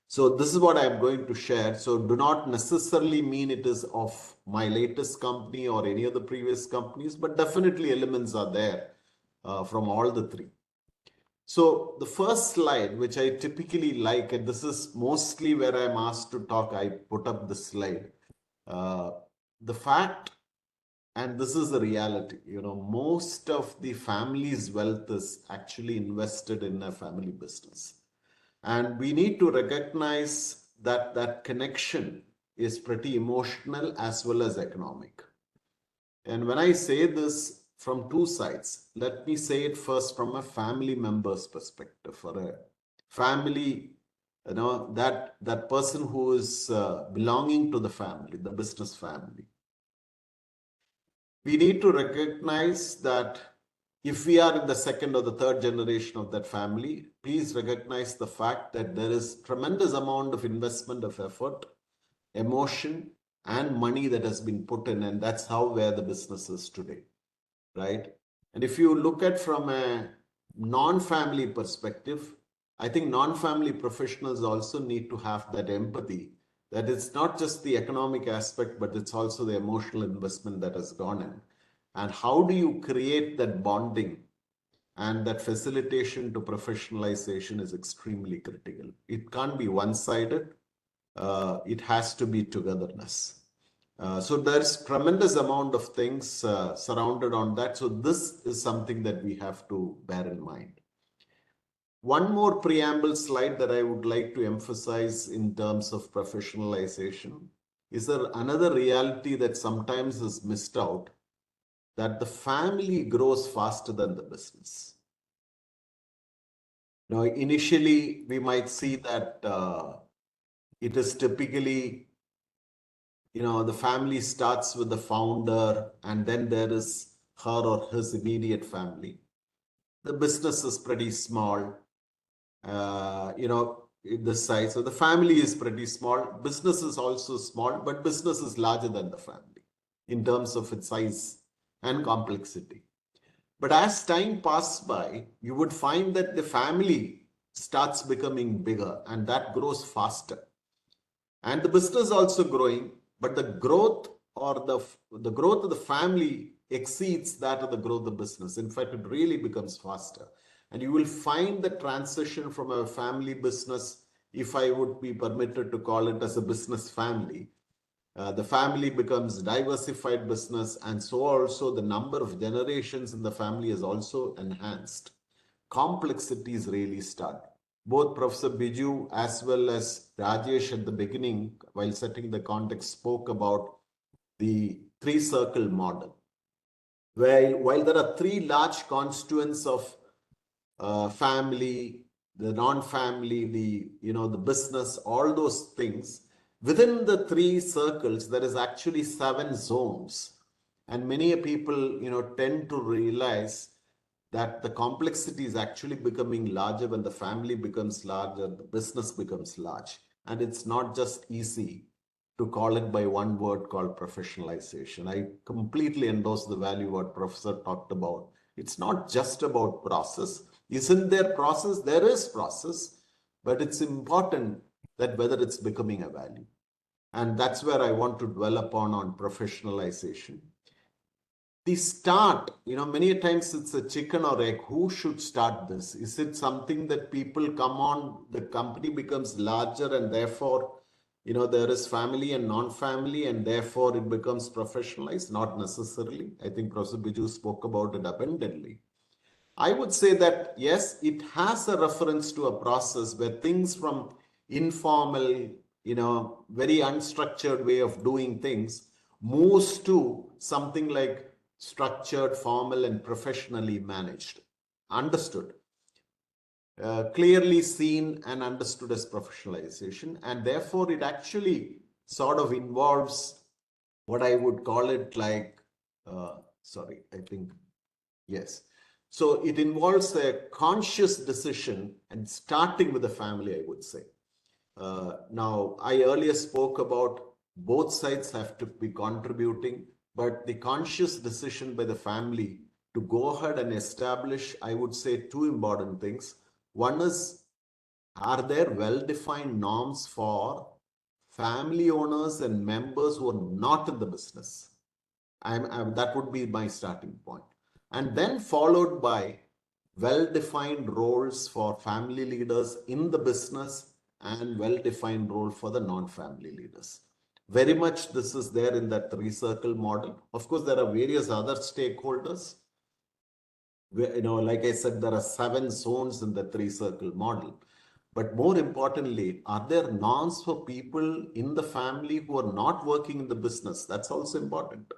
So this is what I'm going to share. So do not necessarily mean it is of my latest company or any of the previous companies, but definitely elements are there from all the three. So the first slide, which I typically like, and this is mostly where I'm asked to talk, I put up the slide. The fact, and this is the reality, most of the family's wealth is actually invested in a family business. And we need to recognize that that connection is pretty emotional as well as economic. And when I say this, from two sides. Let me say it first from a family member's perspective. For a family, that person who is belonging to the family, the business family. We need to recognize that if we are in the second or the third generation of that family, please recognize the fact that there is tremendous amount of investment of effort, emotion, and money that has been put in, and that's how where the business is today. Right? And if you look at from a non-family perspective, I think non-family professionals also need to have that empathy, that it's not just the economic aspect, but it's also the emotional investment that has gone in. And how do you create that bonding and that facilitation to professionalization is extremely critical. It can't be one-sided. It has to be togetherness. So there's tremendous amount of things surrounded on that. So this is something that we have to bear in mind. One more preamble slide that I would like to emphasize in terms of professionalization is there another reality that sometimes is missed out, that the family grows faster than the business. Now, initially, we might see that it is typically the family starts with the founder and then there is her or his immediate family. The business is pretty small, in this size. So the family is pretty small. Business is also small, but business is larger than the family in terms of its size and complexity. But as time passes by, you would find that the family starts becoming bigger and that grows faster. And the business also growing, but the growth or the growth of the family exceeds that of the growth of the business. In fact, it really becomes faster. And you will find the transition from a family business, if I would be permitted to call it as a business family, the family becomes diversified business, and so also the number of generations in the family is also enhanced. Complexities really start. Both Professor Biju as well as Rajesh at the beginning, while setting the context, spoke about the three-circle model. while there are three large constituents of family, the non-family, the business, all those things, within the three circles, there is actually 7 zones. And many people, tend to realize that the complexity is actually becoming larger when the family becomes larger, the business becomes large. And it's not just easy to call it by one word called professionalization. I completely endorse the value what Professor talked about. It's not just about process. Isn't there process? There is process, but it's important that whether it's becoming a value. And that's where I want to dwell upon on professionalization. The start, many times it's a chicken or egg. Who should start this? Is it something that people come on, the company becomes larger and therefore, there is family and non-family and therefore it becomes professionalized? Not necessarily. I think Professor Biju spoke about it abundantly. I would say that, yes, it has a reference to a process where things from informal, very unstructured way of doing things moves to something like structured, formal, and professionally managed, understood, clearly seen and understood as professionalization. And therefore, it actually sort of involves what I would call it like, yes. So it involves a conscious decision and starting with the family, I would say. Now, I earlier spoke about both sides have to be contributing, but the conscious decision by the family to go ahead and establish, I would say, 2 important things. One is, are there well-defined norms for family owners and members who are not in the business? That would be my starting point. And then followed by well-defined roles for family leaders in the business and well-defined role for the non-family leaders. Very much this is there in that 3-circle model. Of course, there are various other stakeholders. Like I said, there are 7 zones in the 3-circle model. But more importantly, are there norms for people in the family who are not working in the business? That's also important.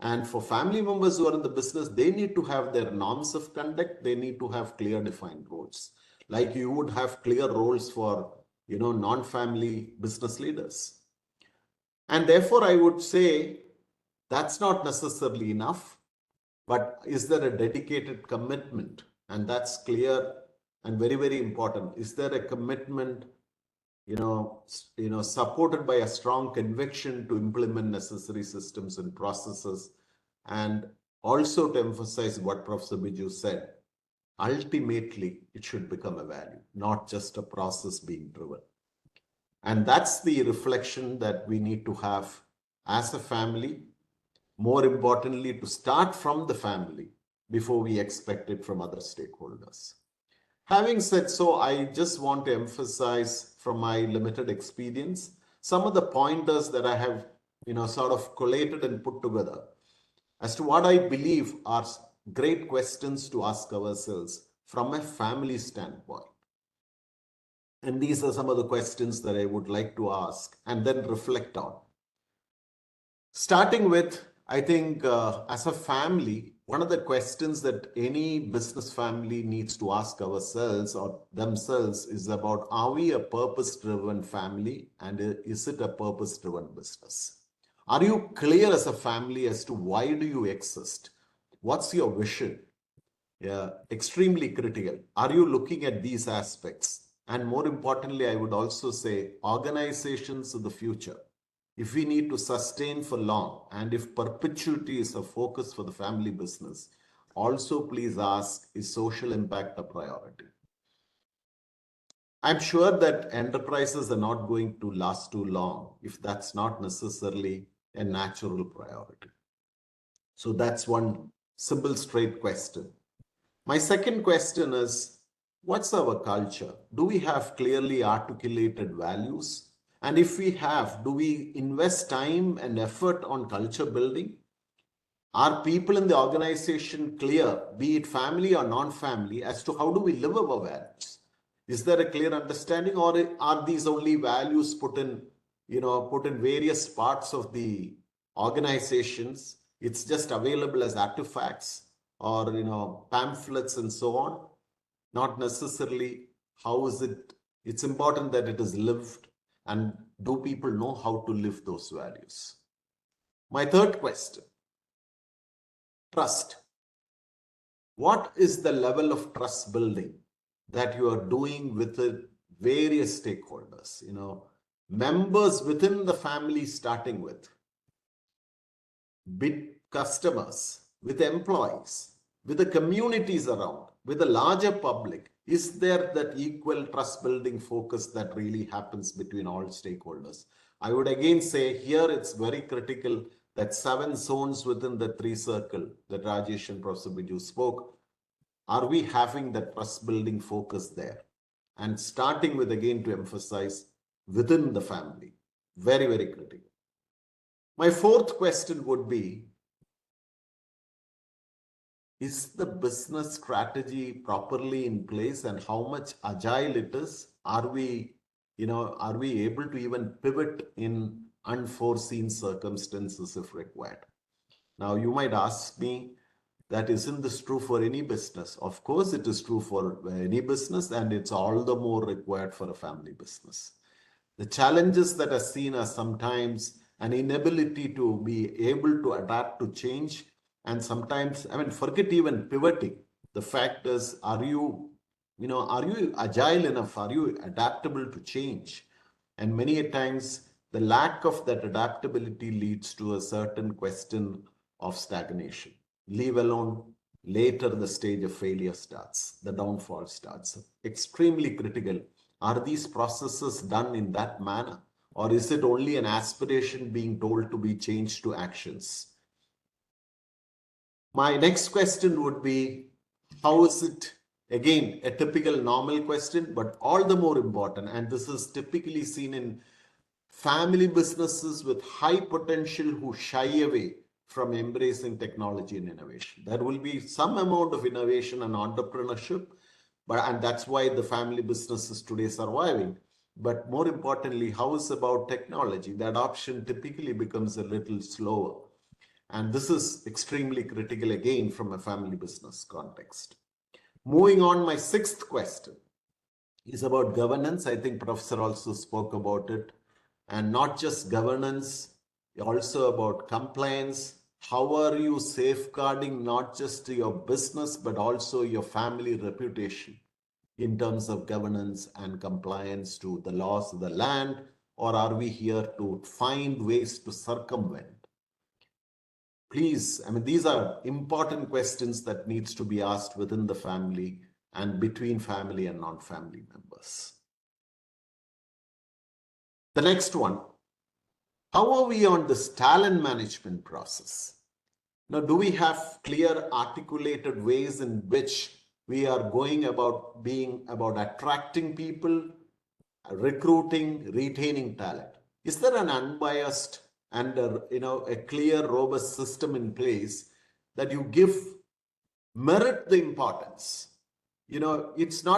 And for family members who are in the business, they need to have their norms of conduct. They need to have clear defined roles. Like you would have clear roles for, non-family business leaders. And therefore, I would say that's not necessarily enough. But is there a dedicated commitment? And that's clear and very, very important. Is there a commitment, supported by a strong conviction to implement necessary systems and processes? And also to emphasize what Professor Biju said, ultimately, it should become a value, not just a process being driven. And that's the reflection that we need to have as a family. More importantly, to start from the family before we expect it from other stakeholders. Having said so, I just want to emphasize from my limited experience, some of the pointers that I have, sort of collated and put together as to what I believe are great questions to ask ourselves from a family standpoint. And these are some of the questions that I would like to ask and then reflect on. Starting with, I think as a family, one of the questions that any business family needs to ask ourselves or themselves is about, are we a purpose-driven family and is it a purpose-driven business? Are you clear as a family as to why do you exist? What's your vision? Yeah, extremely critical. Are you looking at these aspects? And more importantly, I would also say organizations of the future. If we need to sustain for long and if perpetuity is a focus for the family business, also please ask, is social impact a priority? I'm sure that enterprises are not going to last too long if that's not necessarily a natural priority. So that's one simple, straight question. My second question is, what's our culture? Do we have clearly articulated values? And if we have, do we invest time and effort on culture building? Are people in the organization clear, be it family or non-family, as to how do we live our values? Is there a clear understanding, or are these only values put in various parts of the organizations it's just available as artifacts or, pamphlets and so on. Not necessarily. How is it? It's important that it is lived, and do people know how to live those values? My third question, trust. What is the level of trust building that you are doing with the various stakeholders, members within the family, starting with big customers, with employees, with the communities around, with the larger public? Is there that equal trust building focus that really happens between all stakeholders? I would again say here it's very critical that 7 zones within the 3 circle that Rajesh and Professor Biju spoke. Are we having that trust building focus there? And starting with, again, to emphasize, within the family. Very, very critical. My fourth question would be, is the business strategy properly in place, and how much agile it is? Are we able to even pivot in unforeseen circumstances if required? Now, you might ask me, that isn't this true for any business? Of course, it is true for any business, and it's all the more required for a family business. The challenges that are seen are sometimes an inability to be able to adapt to change. And sometimes, forget even pivoting. The fact is, are you agile enough? Are you adaptable to change? And many a times, the lack of that adaptability leads to a certain question of stagnation. Leave alone, later the stage of failure starts, the downfall starts. Extremely critical. Are these processes done in that manner? Or is it only an aspiration being told to be changed to actions? My next question would be, how is it, again, a typical normal question, but all the more important, and this is typically seen in family businesses with high potential who shy away from embracing technology and innovation. There will be some amount of innovation and entrepreneurship, and that's why the family businesses today surviving. But more importantly, how is about technology? The adoption typically becomes a little slower. And this is extremely critical, again, from a family business context. Moving on, my sixth question is about governance. I think Professor also spoke about it. And not just governance, also about compliance. How are you safeguarding not just your business, but also your family reputation in terms of governance and compliance to the laws of the land? Or are we here to find ways to circumvent? Please, these are important questions that needs to be asked within the family and between family and non-family members. The next one, how are we on this talent management process? Now, do we have clear articulated ways in which we are going about attracting people, recruiting, retaining talent? Is there an unbiased and a clear, robust system in place that you give merit the importance?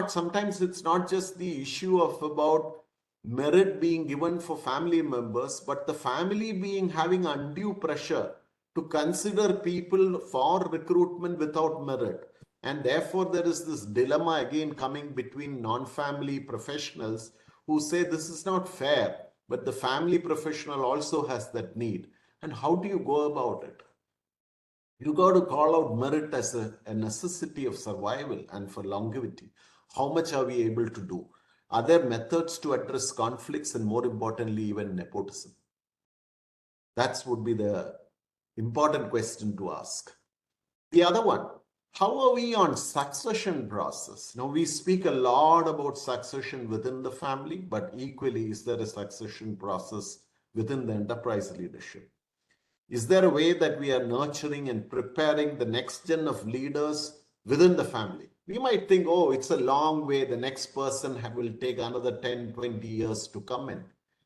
Sometimes it's not just the issue of about merit being given for family members, but the family having undue pressure to consider people for recruitment without merit. And therefore, there is this dilemma again coming between non-family professionals who say this is not fair, but the family professional also has that need. And how do you go about it? You got to call out merit as a necessity of survival and for longevity. How much are we able to do? Are there methods to address conflicts and, more importantly, even nepotism? That would be the important question to ask. The other one, how are we on succession process? Now, we speak a lot about succession within the family, but equally, is there a succession process within the enterprise leadership? Is there a way that we are nurturing and preparing the next gen of leaders within the family? We might think, oh, it's a long way. The next person will take another 10, 20 years to come in,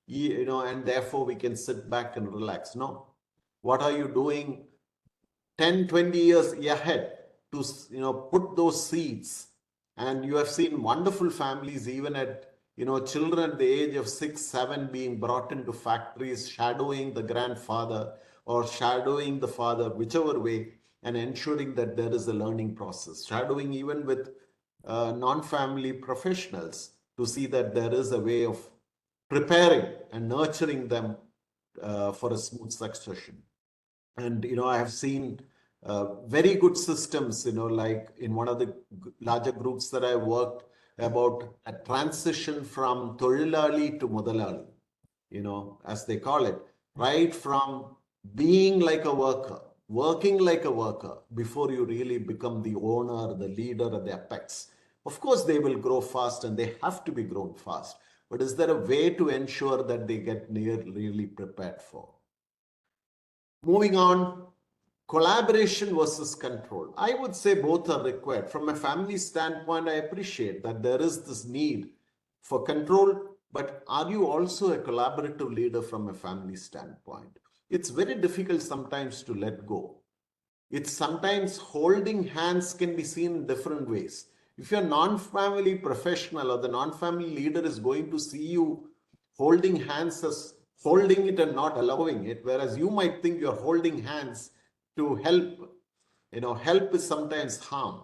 and therefore we can sit back and relax. No. What are you doing 10, 20 years ahead to, put those seeds? And you have seen wonderful families, even at, children at the age of 6, 7 being brought into factories, shadowing the grandfather, or shadowing the father, whichever way, and ensuring that there is a learning process. Shadowing even with non-family professionals to see that there is a way of preparing and nurturing them for a smooth succession. And I have seen very good systems, like in one of the larger groups that I worked, about a transition from Tolilali to Mudalali, as they call it, right from being like a worker, working like a worker, before you really become the owner, the leader, or the apex. Of course, they will grow fast and they have to be grown fast. But is there a way to ensure that they get really prepared for? Moving on, collaboration versus control. I would say both are required. From a family standpoint, I appreciate that there is this need for control, but are you also a collaborative leader from a family standpoint? It's very difficult sometimes to let go. It's sometimes holding hands can be seen in different ways. If you're a non-family professional or the non-family leader is going to see you holding hands as holding it and not allowing it, whereas you might think you're holding hands to help. Help is sometimes harm.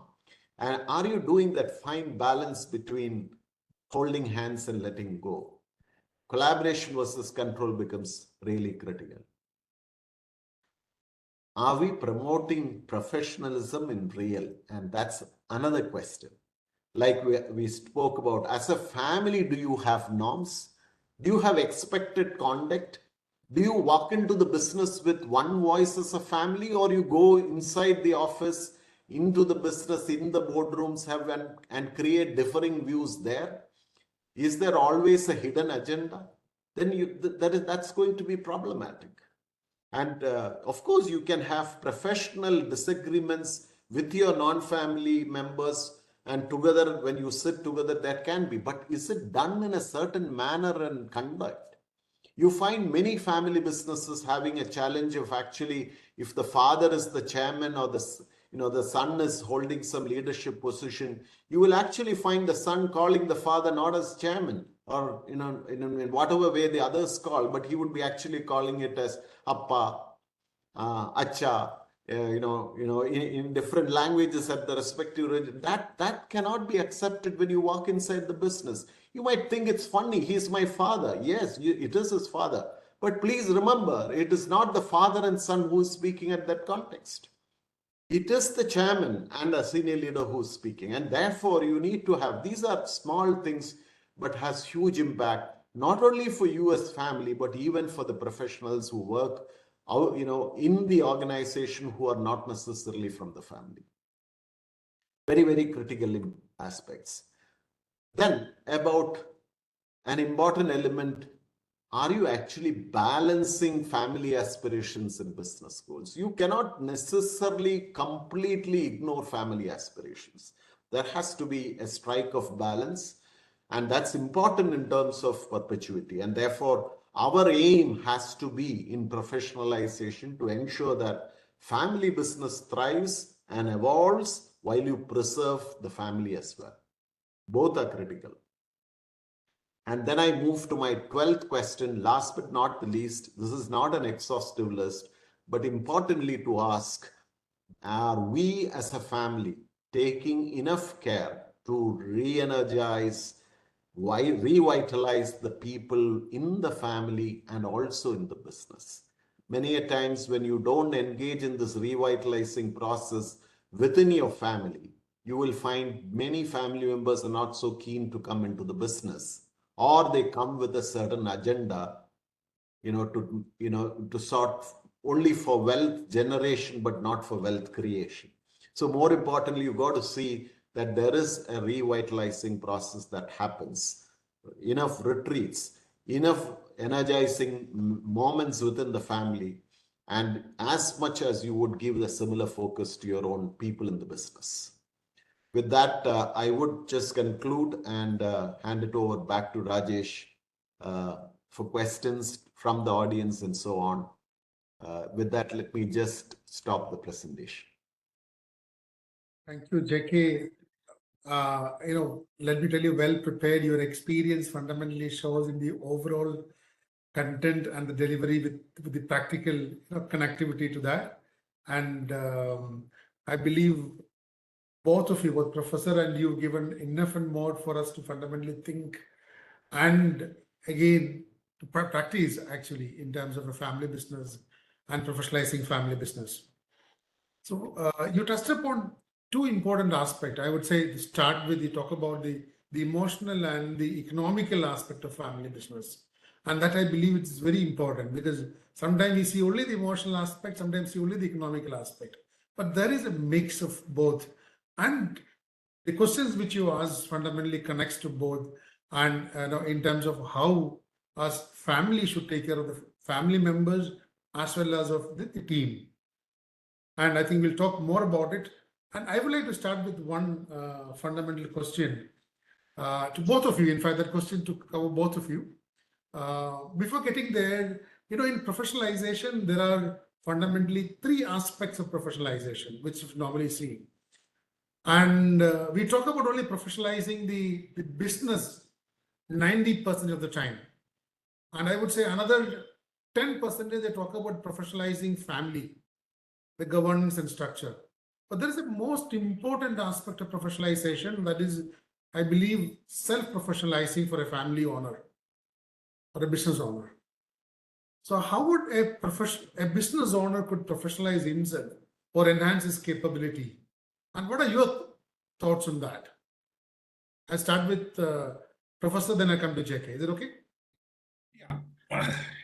And are you doing that fine balance between holding hands and letting go? Collaboration versus control becomes really critical. Are we promoting professionalism in real? And that's another question. Like we spoke about, as a family, do you have norms? Do you have expected conduct? Do you walk into the business with one voice as a family, or you go inside the office, into the business, in the boardrooms, and create differing views there? Is there always a hidden agenda? Then that's going to be problematic. And of course, you can have professional disagreements with your non-family members, and together, when you sit together, that can be. But is it done in a certain manner and conduct? You find many family businesses having a challenge of actually, if the father is the chairman or the son is holding some leadership position, you will actually find the son calling the father not as chairman, or in whatever way the others call, but he would be actually calling it as appa, acha, in different languages at the respective region. That cannot be accepted when you walk inside the business. You might think it's funny. He's my father. Yes, it is his father. But please remember, it is not the father and son who is speaking at that context. It is the chairman and a senior leader who is speaking. And therefore, you need to have, these are small things, but has huge impact, not only for you as family, but even for the professionals who work in the organization who are not necessarily from the family. Very, very critical aspects. Then about an important element, are you actually balancing family aspirations and business goals? You cannot necessarily completely ignore family aspirations. There has to be a strike of balance, and that's important in terms of perpetuity. And therefore, our aim has to be in professionalization to ensure that family business thrives and evolves while you preserve the family as well. Both are critical. And then I move to my 12th question, last but not the least. This is not an exhaustive list, but importantly to ask, are we as a family taking enough care to re-energize, revitalize the people in the family and also in the business? Many a times when you don't engage in this revitalizing process within your family, you will find many family members are not so keen to come into the business, or they come with a certain agenda, to sort only for wealth generation, but not for wealth creation. So more importantly, you've got to see that there is a revitalizing process that happens. Enough retreats, enough energizing moments within the family, and as much as you would give a similar focus to your own people in the business. With that, I would just conclude and hand it over back to Rajesh for questions from the audience and so on. With that, let me just stop the presentation. Thank you, JK. Let me tell you, well prepared. Your experience fundamentally shows in the overall content and the delivery with the practical connectivity to that. And I believe both of you, both Professor and you, given enough and more for us to fundamentally think and again to practice actually in terms of a family business and professionalizing family business. So you touched upon two important aspects. I would say to start with, you talk about the emotional and the economical aspect of family business. And that I believe it's very important, because sometimes we see only the emotional aspect, sometimes see only the economical aspect. But there is a mix of both. And the questions which you ask fundamentally connects to both. And in terms of how us family should take care of the family members as well as of the team. And I think we'll talk more about it. And I would like to start with one fundamental question to both of you. In fact, that question to cover both of you. Before getting there, in professionalization, there are fundamentally three aspects of professionalization, which is normally seen. And we talk about only professionalizing the business 90% of the time. And I would say another 10% they talk about professionalizing family, the governance and structure. But there is a most important aspect of professionalization, that is, I believe, self-professionalizing for a family owner or a business owner. So how would a business owner could professionalize himself or enhance his capability? And what are your thoughts on that? I start with Professor, then I come to JK. Is it okay? Yeah.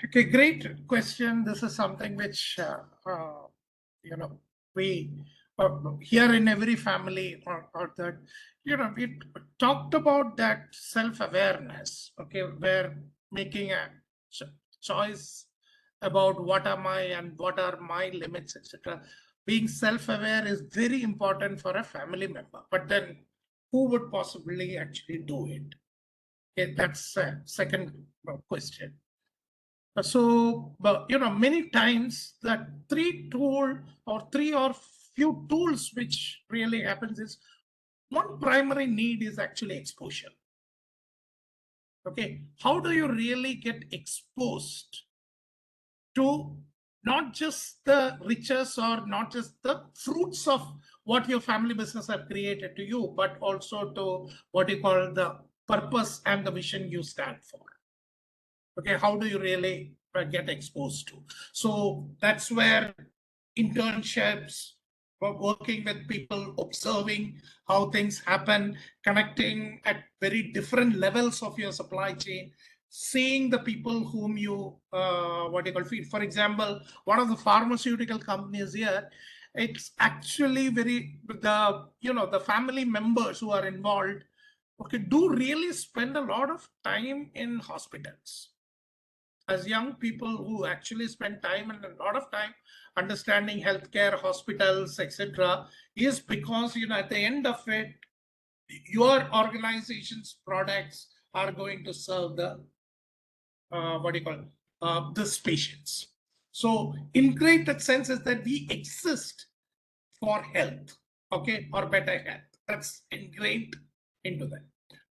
Okay, great question. This is something which, we here in every family or that, we talked about that self-awareness, okay, where making a choice about what am I and what are my limits, etc. Being self-aware is very important for a family member. But then who would possibly actually do it? Okay, that's a second question. So, many times that three or few tools which really happens is one primary need is actually exposure. Okay, how do you really get exposed to not just the riches or not just the fruits of what your family business have created to you, but also to what you call the purpose and the vision you stand for? Okay, how do you really get exposed to? So that's where internships, working with people, observing how things happen, connecting at very different levels of your supply chain, seeing the people whom you feed. For example, one of the pharmaceutical companies here, it's actually the family members who are involved, okay, do really spend a lot of time in hospitals. As young people who actually spend time and a lot of time understanding healthcare, hospitals, etc., is because at the end of it, your organization's products are going to serve the this patients. So in greater sense is that we exist for health, okay, or better health. That's ingrained into that.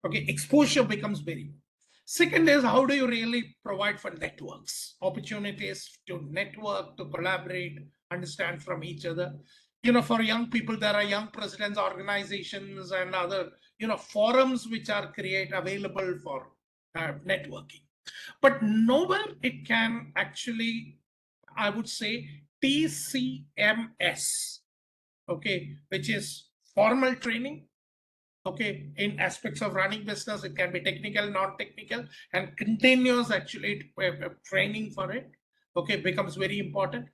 Okay, exposure becomes very important. Second is, how do you really provide for networks, opportunities to network, to collaborate, understand from each other? For young people, there are young presidents, organizations, and other, forums which are available for networking. But nowhere it can actually, I would say, TCMS, okay, which is formal training. Okay, in aspects of running business, it can be technical, non-technical, and continuous actually training for it. Okay, becomes very important.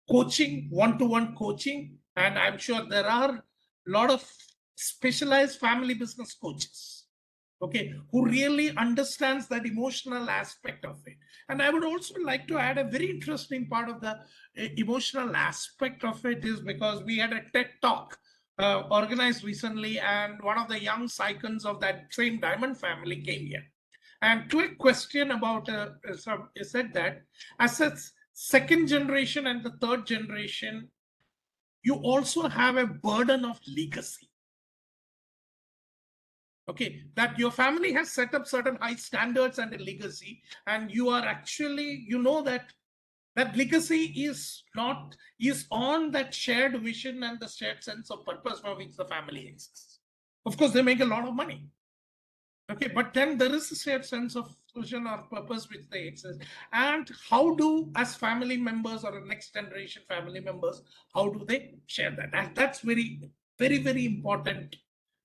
Coaching, one-to-one coaching, and I'm sure there are a lot of specialized family business coaches, okay, who really understands that emotional aspect of it. And I would also like to add a very interesting part of the emotional aspect of it is because we had a TED Talk organized recently, and one of the young icons of that same Diamond family came here. And to a question about, said that as a second generation and the third generation, you also have a burden of legacy. Okay, that your family has set up certain high standards and a legacy, and you are actually, you know, that that legacy is not, is on that shared vision and the shared sense of purpose for which the family exists. Of course, they make a lot of money. Okay, but then there is a shared sense of vision or purpose which they exist. And how do, as family members or next generation family members, how do they share that? And that's very, very, very important,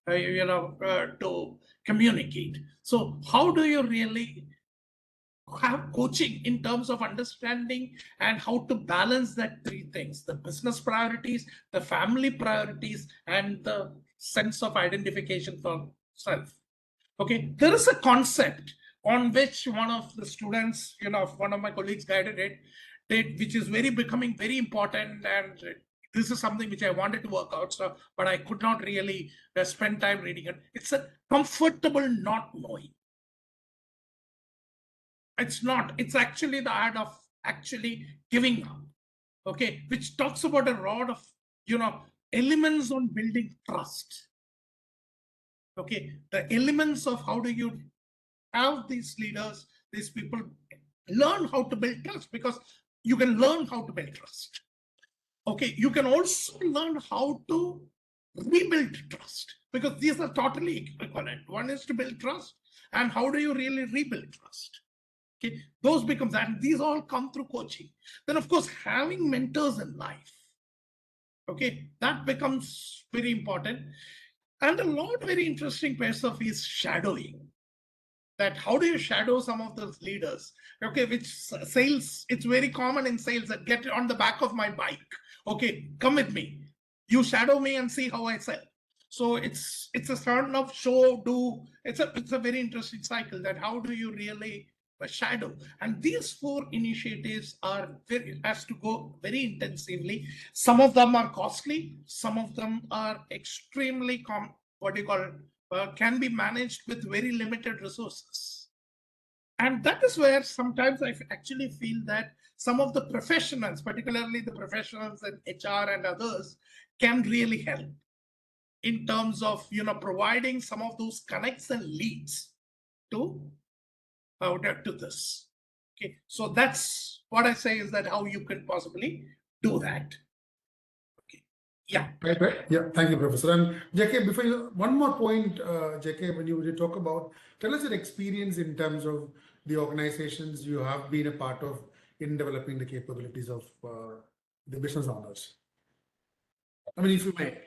to communicate. So how do you really have coaching in terms of understanding and how to balance that three things: the business priorities, the family priorities, and the sense of identification for self? Okay, there is a concept on which one of the students, one of my colleagues guided it, which is very becoming very important, and this is something which I wanted to work out, so but I could not really spend time reading it. It's a comfortable not knowing. It's not. It's actually the art of actually giving up. Okay, which talks about a lot of elements on building trust. Okay, the elements of how do you have these leaders, these people learn how to build trust, because you can learn how to build trust. Okay, you can also learn how to rebuild trust, because these are totally equivalent. One is to build trust, and how do you really rebuild trust? Okay, those become that. And these all come through coaching. Then, of course, having mentors in life. Okay, that becomes very important. And a lot very interesting piece of is shadowing. That how do you shadow some of those leaders? Okay, which sales, it's very common in sales that get on the back of my bike. Okay, come with me. You shadow me and see how I sell. So it's a sort of show do. It's a very interesting cycle, that how do you really shadow? And these four initiatives are very, has to go very intensively. Some of them are costly. Some of them are extremely what do you call it? Can be managed with very limited resources. And that is where sometimes I actually feel that some of the professionals, particularly the professionals in HR and others, can really help in terms of providing some of those connects and leads to this. Okay, so that's what I say, is that how you can possibly do that. Okay, yeah. Right. Yeah, thank you, Professor. And JK, before you, one more point, JK, when you talk about, tell us your experience in terms of the organizations you have been a part of in developing the capabilities of the business owners. I mean, if you may.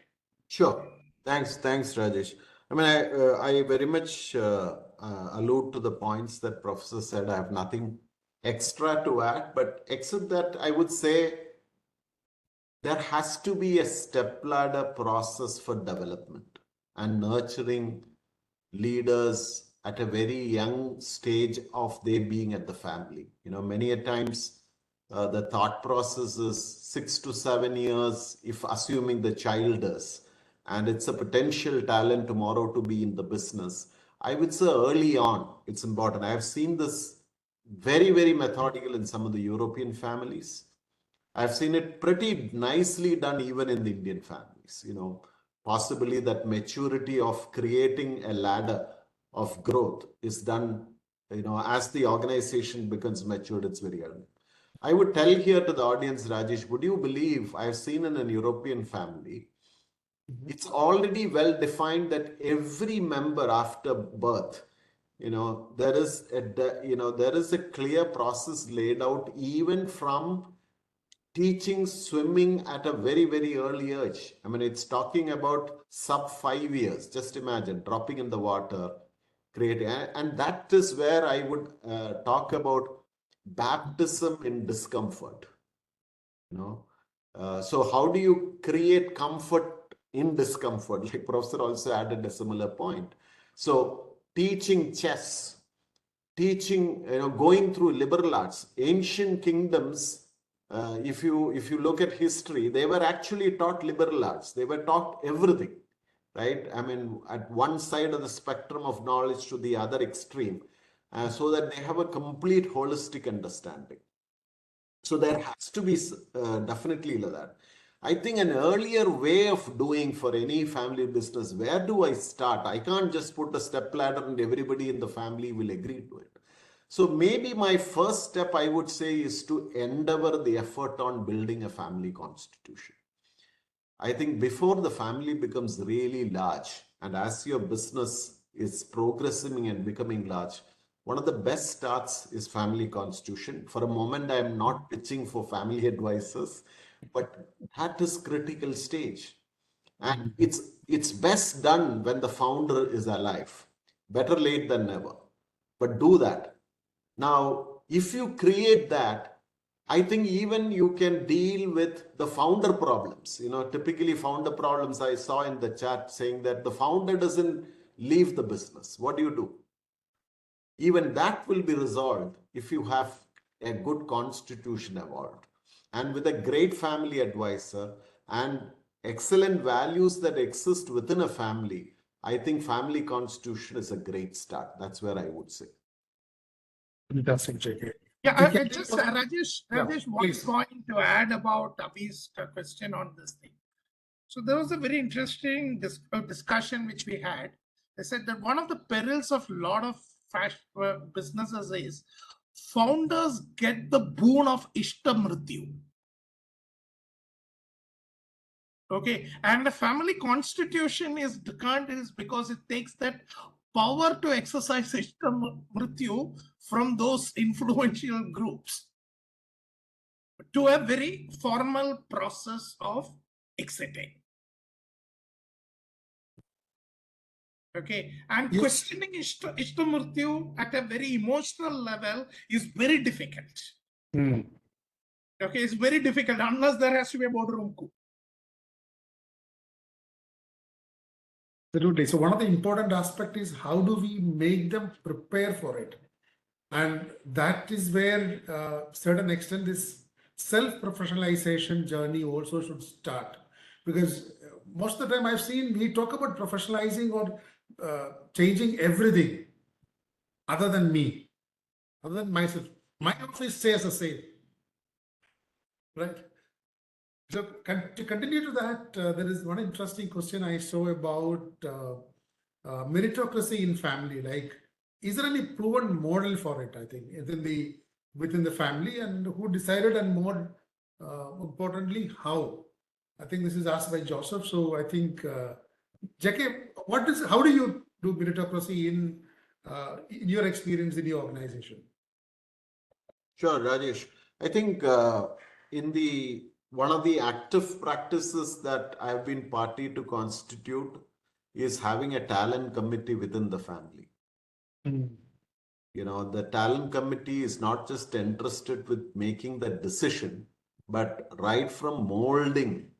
Sure. Thanks, Rajesh. I mean, I very much allude to the points that Professor said. I have nothing extra to add, but except that I would say there has to be a step-ladder process for development and nurturing leaders at a very young stage of their being at the family. Many a times the thought process is 6 to 7 years, if assuming the child is, and it's a potential talent tomorrow to be in the business. I would say early on, it's important. I have seen this very, very methodical in some of the European families. I've seen it pretty nicely done even in the Indian families. Possibly that maturity of creating a ladder of growth is done, as the organization becomes matured, it's very early. I would tell here to the audience, Rajesh, would you believe I've seen in an European family, it's already well defined that every member after birth, there is a clear process laid out, even from teaching swimming at a very, very early age. I mean, it's talking about sub 5 years. Just imagine dropping in the water, creating, and that is where I would talk about baptism in discomfort. So how do you create comfort in discomfort? Like Professor also added a similar point. So teaching chess, teaching, going through liberal arts, ancient kingdoms. If you look at history, they were actually taught liberal arts. They were taught everything, right? I mean, at one side of the spectrum of knowledge to the other extreme, so that they have a complete holistic understanding. So there has to be definitely that. I think an earlier way of doing for any family business, where do I start? I can't just put a step ladder and everybody in the family will agree to it. So maybe my first step, I would say, is to endeavor the effort on building a family constitution. I think before the family becomes really large, and as your business is progressing and becoming large, one of the best starts is family constitution. For a moment, I am not pitching for family advisors, but that is critical stage. And it's best done when the founder is alive. Better late than never. But do that. Now, if you create that, I think even you can deal with the founder problems. Typically founder problems, I saw in the chat saying that the founder doesn't leave the business. What do? Even that will be resolved if you have a good constitution evolved. And with a great family advisor and excellent values that exist within a family, I think family constitution is a great start. That's where I would say. Fantastic, JK. Yeah, JK, I just Rajesh, Yeah, one please. point to add about Abhi's question on this thing. So there was a very interesting discussion which we had. They said that one of the perils of a lot of businesses is founders get the boon of Ishtamrityu. Okay, and the family constitution is because it takes that power to exercise Ishtamrityu from those influential groups to a very formal process of exiting. Okay, and Yes. questioning Ishtamrityu at a very emotional level is very difficult. Okay, it's very difficult unless there has to be a boardroom coup. Absolutely. So one of the important aspects is how do we make them prepare for it? And that is where certain extent this self-professionalization journey also should start. Because most of the time I've seen we talk about professionalizing or changing everything other than me, other than myself. My office stays the same, right? So to continue to that, there is one interesting question I saw about meritocracy in family. Like, is there any proven model for it? I think within the family, and who decided, and more importantly, how? I think this is asked by Joseph. So I think, Jackie, how do you do meritocracy in your experience in your organization? Sure, Rajesh. I think one of the active practices that I've been party to constitute is having a talent committee within the family. The talent committee is not just interested with making the decision, but right from molding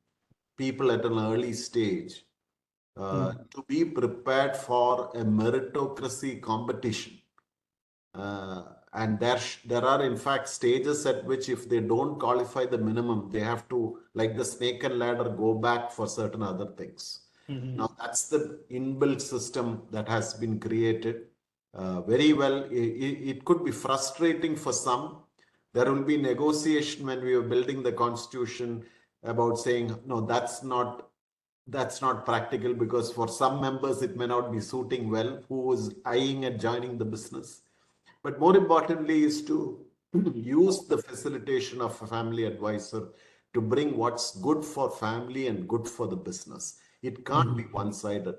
people at an early stage to be prepared for a meritocracy competition. And there are in fact stages at which if they don't qualify the minimum, they have to, like the snake and ladder, go back for certain other things. Now that's the inbuilt system that has been created very well. It could be frustrating for some. There will be negotiation when we are building the constitution about saying, no, that's not practical, because for some members it may not be suiting well, who is eyeing at joining the business. But more importantly is to use the facilitation of a family advisor to bring what's good for family and good for the business. It can't be one-sided.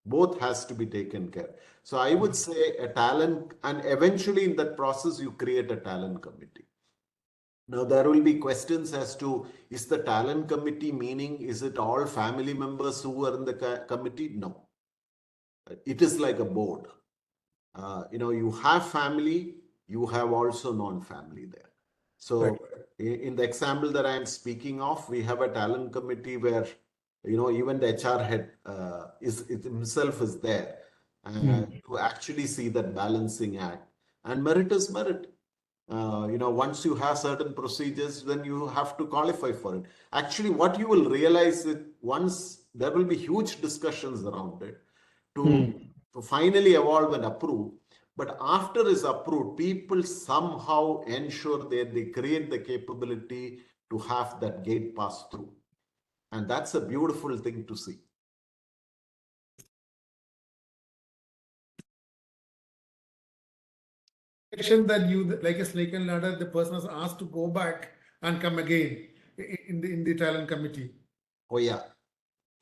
Both has to be taken care. So I would say a talent, and eventually in that process, you create a talent committee. Now, there will be questions as to, is the talent committee meaning, is it all family members who are in the committee? No. It is like a board. You have family, you have also non-family there. So Right. in the example that I am speaking of, we have a talent committee where, even the HR head himself is there to actually see that balancing act. And merit is merit. Once you have certain procedures, then you have to qualify for it. Actually, what you will realize is once there will be huge discussions around it to finally evolve and approve. But after it's approved, people somehow ensure that they create the capability to have that gate pass through. And that's a beautiful thing to see. That you, like a snake and ladder, the person was asked to go back and come again in the talent committee. Oh yeah.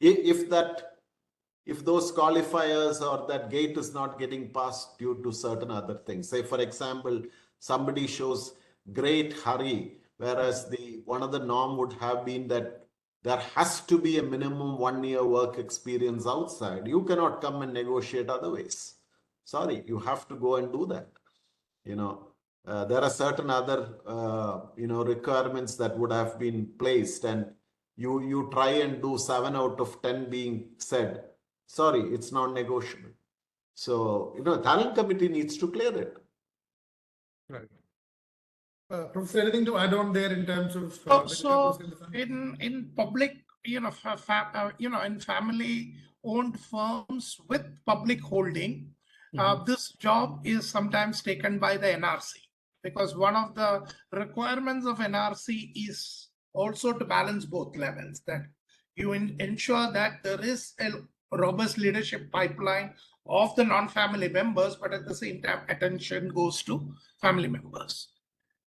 If those qualifiers or that gate is not getting passed due to certain other things, say for example, somebody shows great hurry, whereas one of the norm would have been that there has to be a minimum 1 year work experience outside. You cannot come and negotiate otherwise. Sorry, you have to go and do that. There are certain other requirements that would have been placed, and you try and do 7 out of 10 being said. Sorry, it's not negotiable. So talent committee needs to clear it. Right. Professor, anything to add on there in terms of in public, in family-owned firms with public holding, this job is sometimes taken by the NRC, because one of the requirements of NRC is also to balance both levels, that you ensure that there is a robust leadership pipeline of the non-family members, but at the same time, attention goes to family members.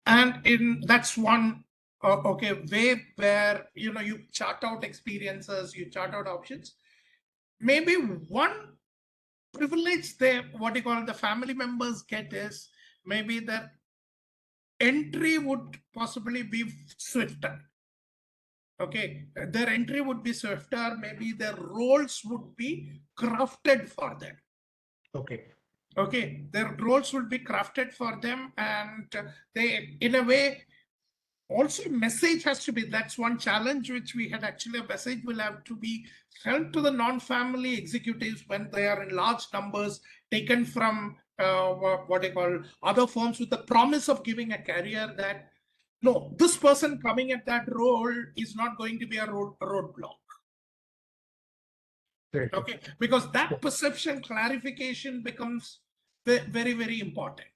And that's one way where you chart out experiences, you chart out options. Maybe one privilege what you call the family members get is maybe the entry would possibly be swifter. Okay, their entry would be swifter. Maybe their roles would be crafted for them. Okay, their roles would be crafted for them, and they, in a way, also message has to be, that's one challenge which we had actually, a message will have to be sent to the non-family executives when they are in large numbers, taken from what they call other firms with the promise of giving a career, that no, this person coming at that role is not going to be a roadblock. Okay, because that perception clarification becomes very, very important.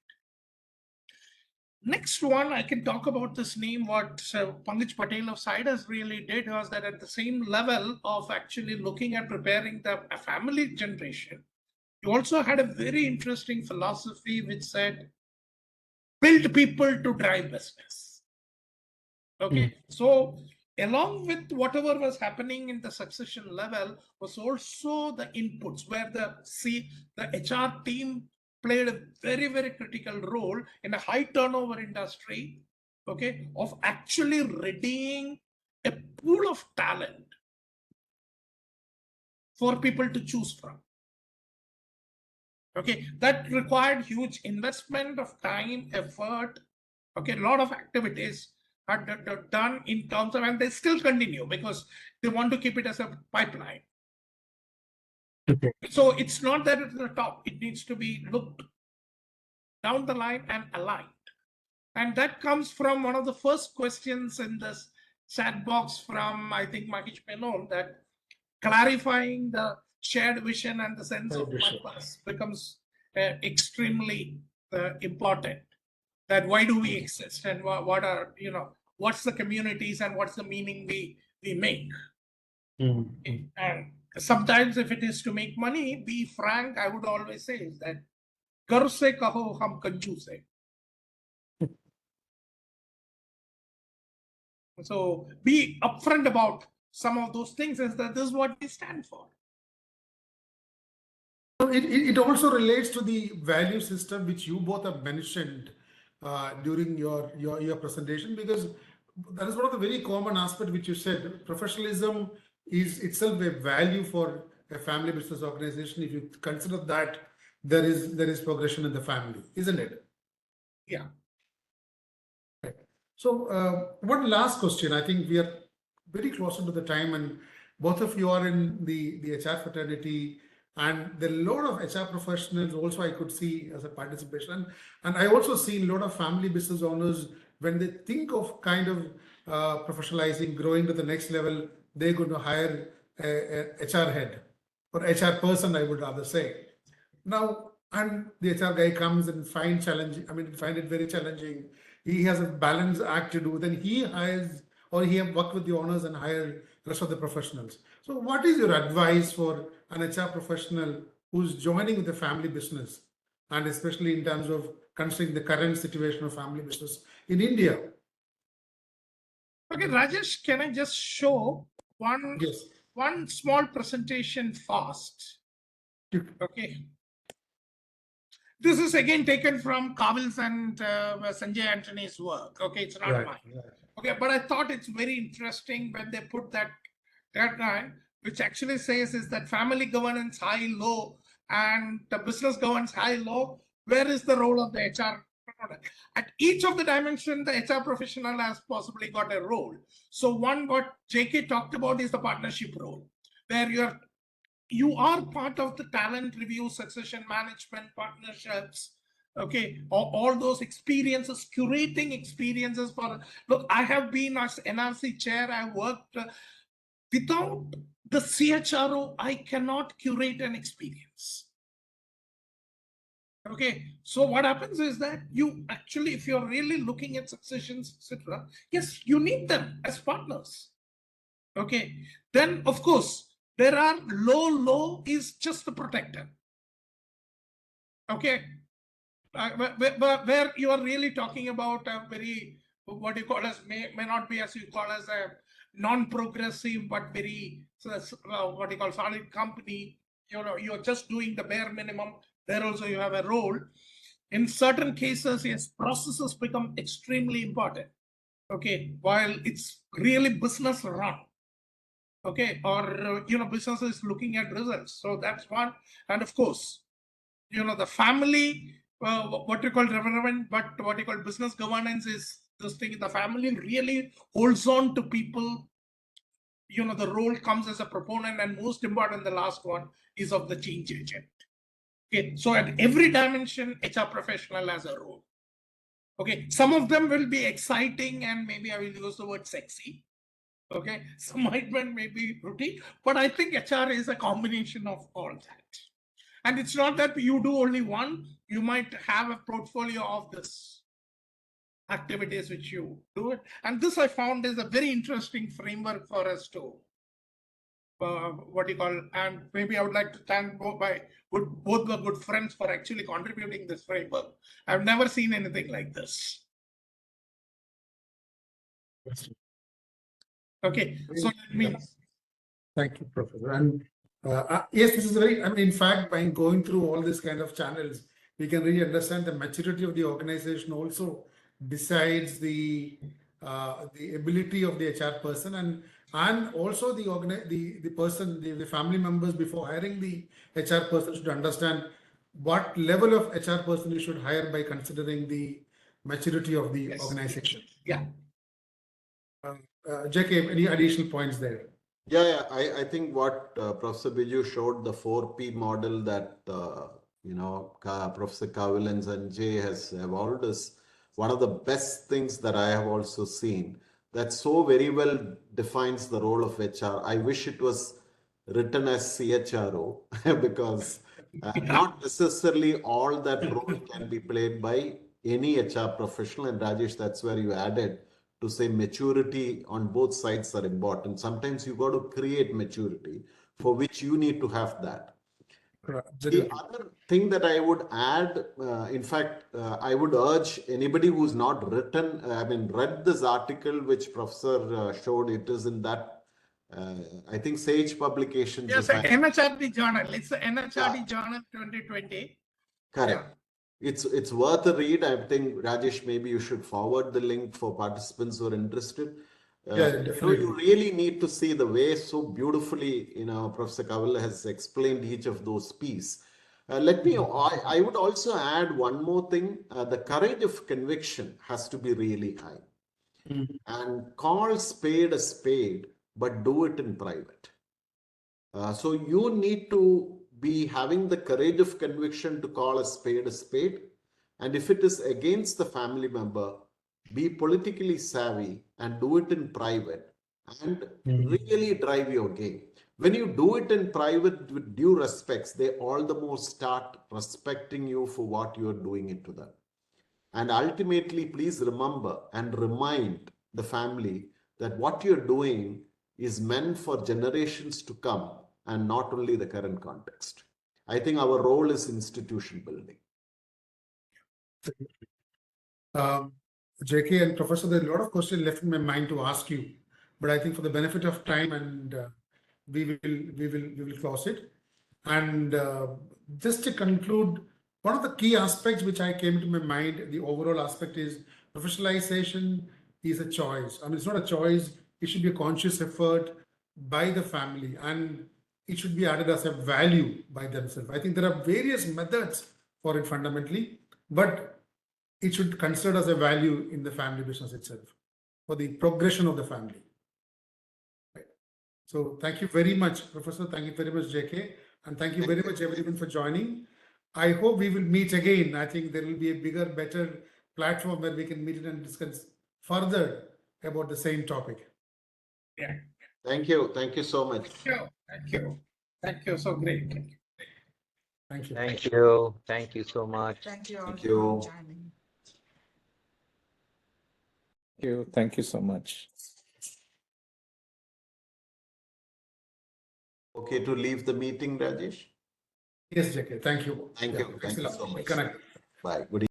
Next one, I can talk about this name. What Pankaj Patel of Sidus really did was that at the same level of actually looking at preparing the family generation, you also had a very interesting philosophy which said, build people to drive business. Okay, so along with whatever was happening in the succession level was also the inputs where the HR team played a very, very critical role in a high turnover industry, okay, of actually readying a pool of talent for people to choose from. Okay, that required huge investment of time, effort, okay, a lot of activities are done in terms of, and they still continue because they want to keep it as a pipeline. Okay. So it's not that it's the top, it needs to be looked down the line and aligned. And that comes from one of the first questions in this chat box from, I think, Mahesh Menon, that clarifying the shared vision and the sense of purpose becomes extremely important. That why do we exist, and what are, what's the communities and what's the meaning we make. And sometimes if it is to make money, be frank, I would always say is that gar se kaho hum kanjoos hai. So be upfront about some of those things, is that this is what we stand for. It also relates to the value system which you both have mentioned during your presentation, because that is one of the very common aspects which you said. Professionalism is itself a value for a family business organization. If you consider that there is progression in the family, isn't it? Yeah. So one last question. I think we are very close to the time, and both of you are in the HR fraternity, and there are a lot of HR professionals also I could see as a participation. And I also see a lot of family business owners, when they think of kind of professionalizing, growing to the next level, they're going to hire a HR head or HR person, I would rather say. Now, and the HR guy comes and find it very challenging. He has a balance act to do. Then he hires, or he have worked with the owners and hire rest of the professionals. So what is your advice for an HR professional who's joining with the family business, and especially in terms of considering the current situation of family business in India? Okay, Rajesh, can I just show Yes. one small presentation fast? Okay. This is again taken from Kavil's and Sanjay Antony's work. Okay, it's not Right. mine. Okay, but I thought it's very interesting when they put that line, which actually says is that family governance high, low, and the business governance high, low. Where is the role of the HR? At each of the dimension, the HR professional has possibly got a role. So one, what JK talked about is the partnership role, where you are part of the talent review, succession management, partnerships, okay, all those experiences, curating experiences for, look, I have been as NRC chair, I worked without the CHRO, I cannot curate an experience. Okay, so what happens is that you actually, if you're really looking at successions, etc., yes, you need them as partners. Okay, then of course, there are low is just the protector. Okay, where you are really talking about a very, what you call as, may not be as you call as a non-progressive, but very, what you call solid company. You know, you're just doing the bare minimum. There also you have a role. In certain cases, yes, processes become extremely important. Okay, while it's really business run. Okay, or business is looking at results. So that's one. And of course, the family, what you call relevant, but what you call business governance is this thing. The family really holds on to people. The role comes as a proponent, and most important, the last one is of the change agent. Okay, so at every dimension, HR professional has a role. Okay, some of them will be exciting, and maybe I will use the word sexy. Okay, some might be routine, but I think HR is a combination of all that. And it's not that you do only one, you might have a portfolio of this activities which you do it. And this I found is a very interesting framework for us to, and maybe I would like to thank both the good friends for actually contributing this framework. I've never seen anything like this. Okay, so that means. Thank you, Professor. And yes, this is very, in fact, by going through all these kind of channels, we can really understand the maturity of the organization also decides the ability of the HR person, and also the person, the family members, before hiring the HR person, should understand what level of HR person you should hire by considering the maturity of the organization. Yeah. JK, any additional points there? Yeah, I think what Professor Biju showed, the 4P model that Professor Kavil and Sanjay has evolved, is one of the best things that I have also seen, that so very well defines the role of HR. I wish it was written as CHRO because not necessarily all that role can be played by any HR professional. And Rajesh, that's where you added to say maturity on both sides are important. Sometimes you got to create maturity for which you need to have that. The other thing that I would add, in fact, I would urge anybody who's not read this article which Professor showed. It is in that, I think, Sage Publications. Yes, NHRD Journal. It's the NHRD Journal 2020. Correct. Yeah. It's worth a read. I think, Rajesh, maybe you should forward the link for participants who are interested. You really need to see the way so beautifully, Professor Kavil has explained each of those pieces. I would also add one more thing. The courage of conviction has to be really high. And call spade a spade, but do it in private. So you need to be having the courage of conviction to call a spade, and if it is against the family member, be politically savvy and do it in private and really drive your game. When you do it in private with due respects, they all the more start respecting you for what you are doing it to them. And ultimately, please remember and remind the family that what you're doing is meant for generations to come and not only the current context. I think our role is institution building. JK and Professor, there are a lot of questions left in my mind to ask you, but I think for the benefit of time, and we will close it. And just to conclude, one of the key aspects which I came to my mind, the overall aspect is professionalization is a choice. I mean, it's not a choice. It should be a conscious effort by the family, and it should be added as a value by themselves. I think there are various methods for it fundamentally, but it should consider as a value in the family business itself for the progression of the family. Right. So thank you very much, Professor. Thank you very much, JK. And thank you very much, everyone, for joining. I hope we will meet again. I think there will be a bigger, better platform where we can meet and discuss further about the same topic. Yeah. Thank you. Thank you so much. Thank you. Thank you. So great. Thank you. Thank you. Thank you. Thank you so much. Thank you all Thank for you. joining. Thank you so much. Okay to leave the meeting, Rajesh? Yes, JK. Thank you. Thank you. Thank you Excellent. so much. Connect. Bye. Good evening.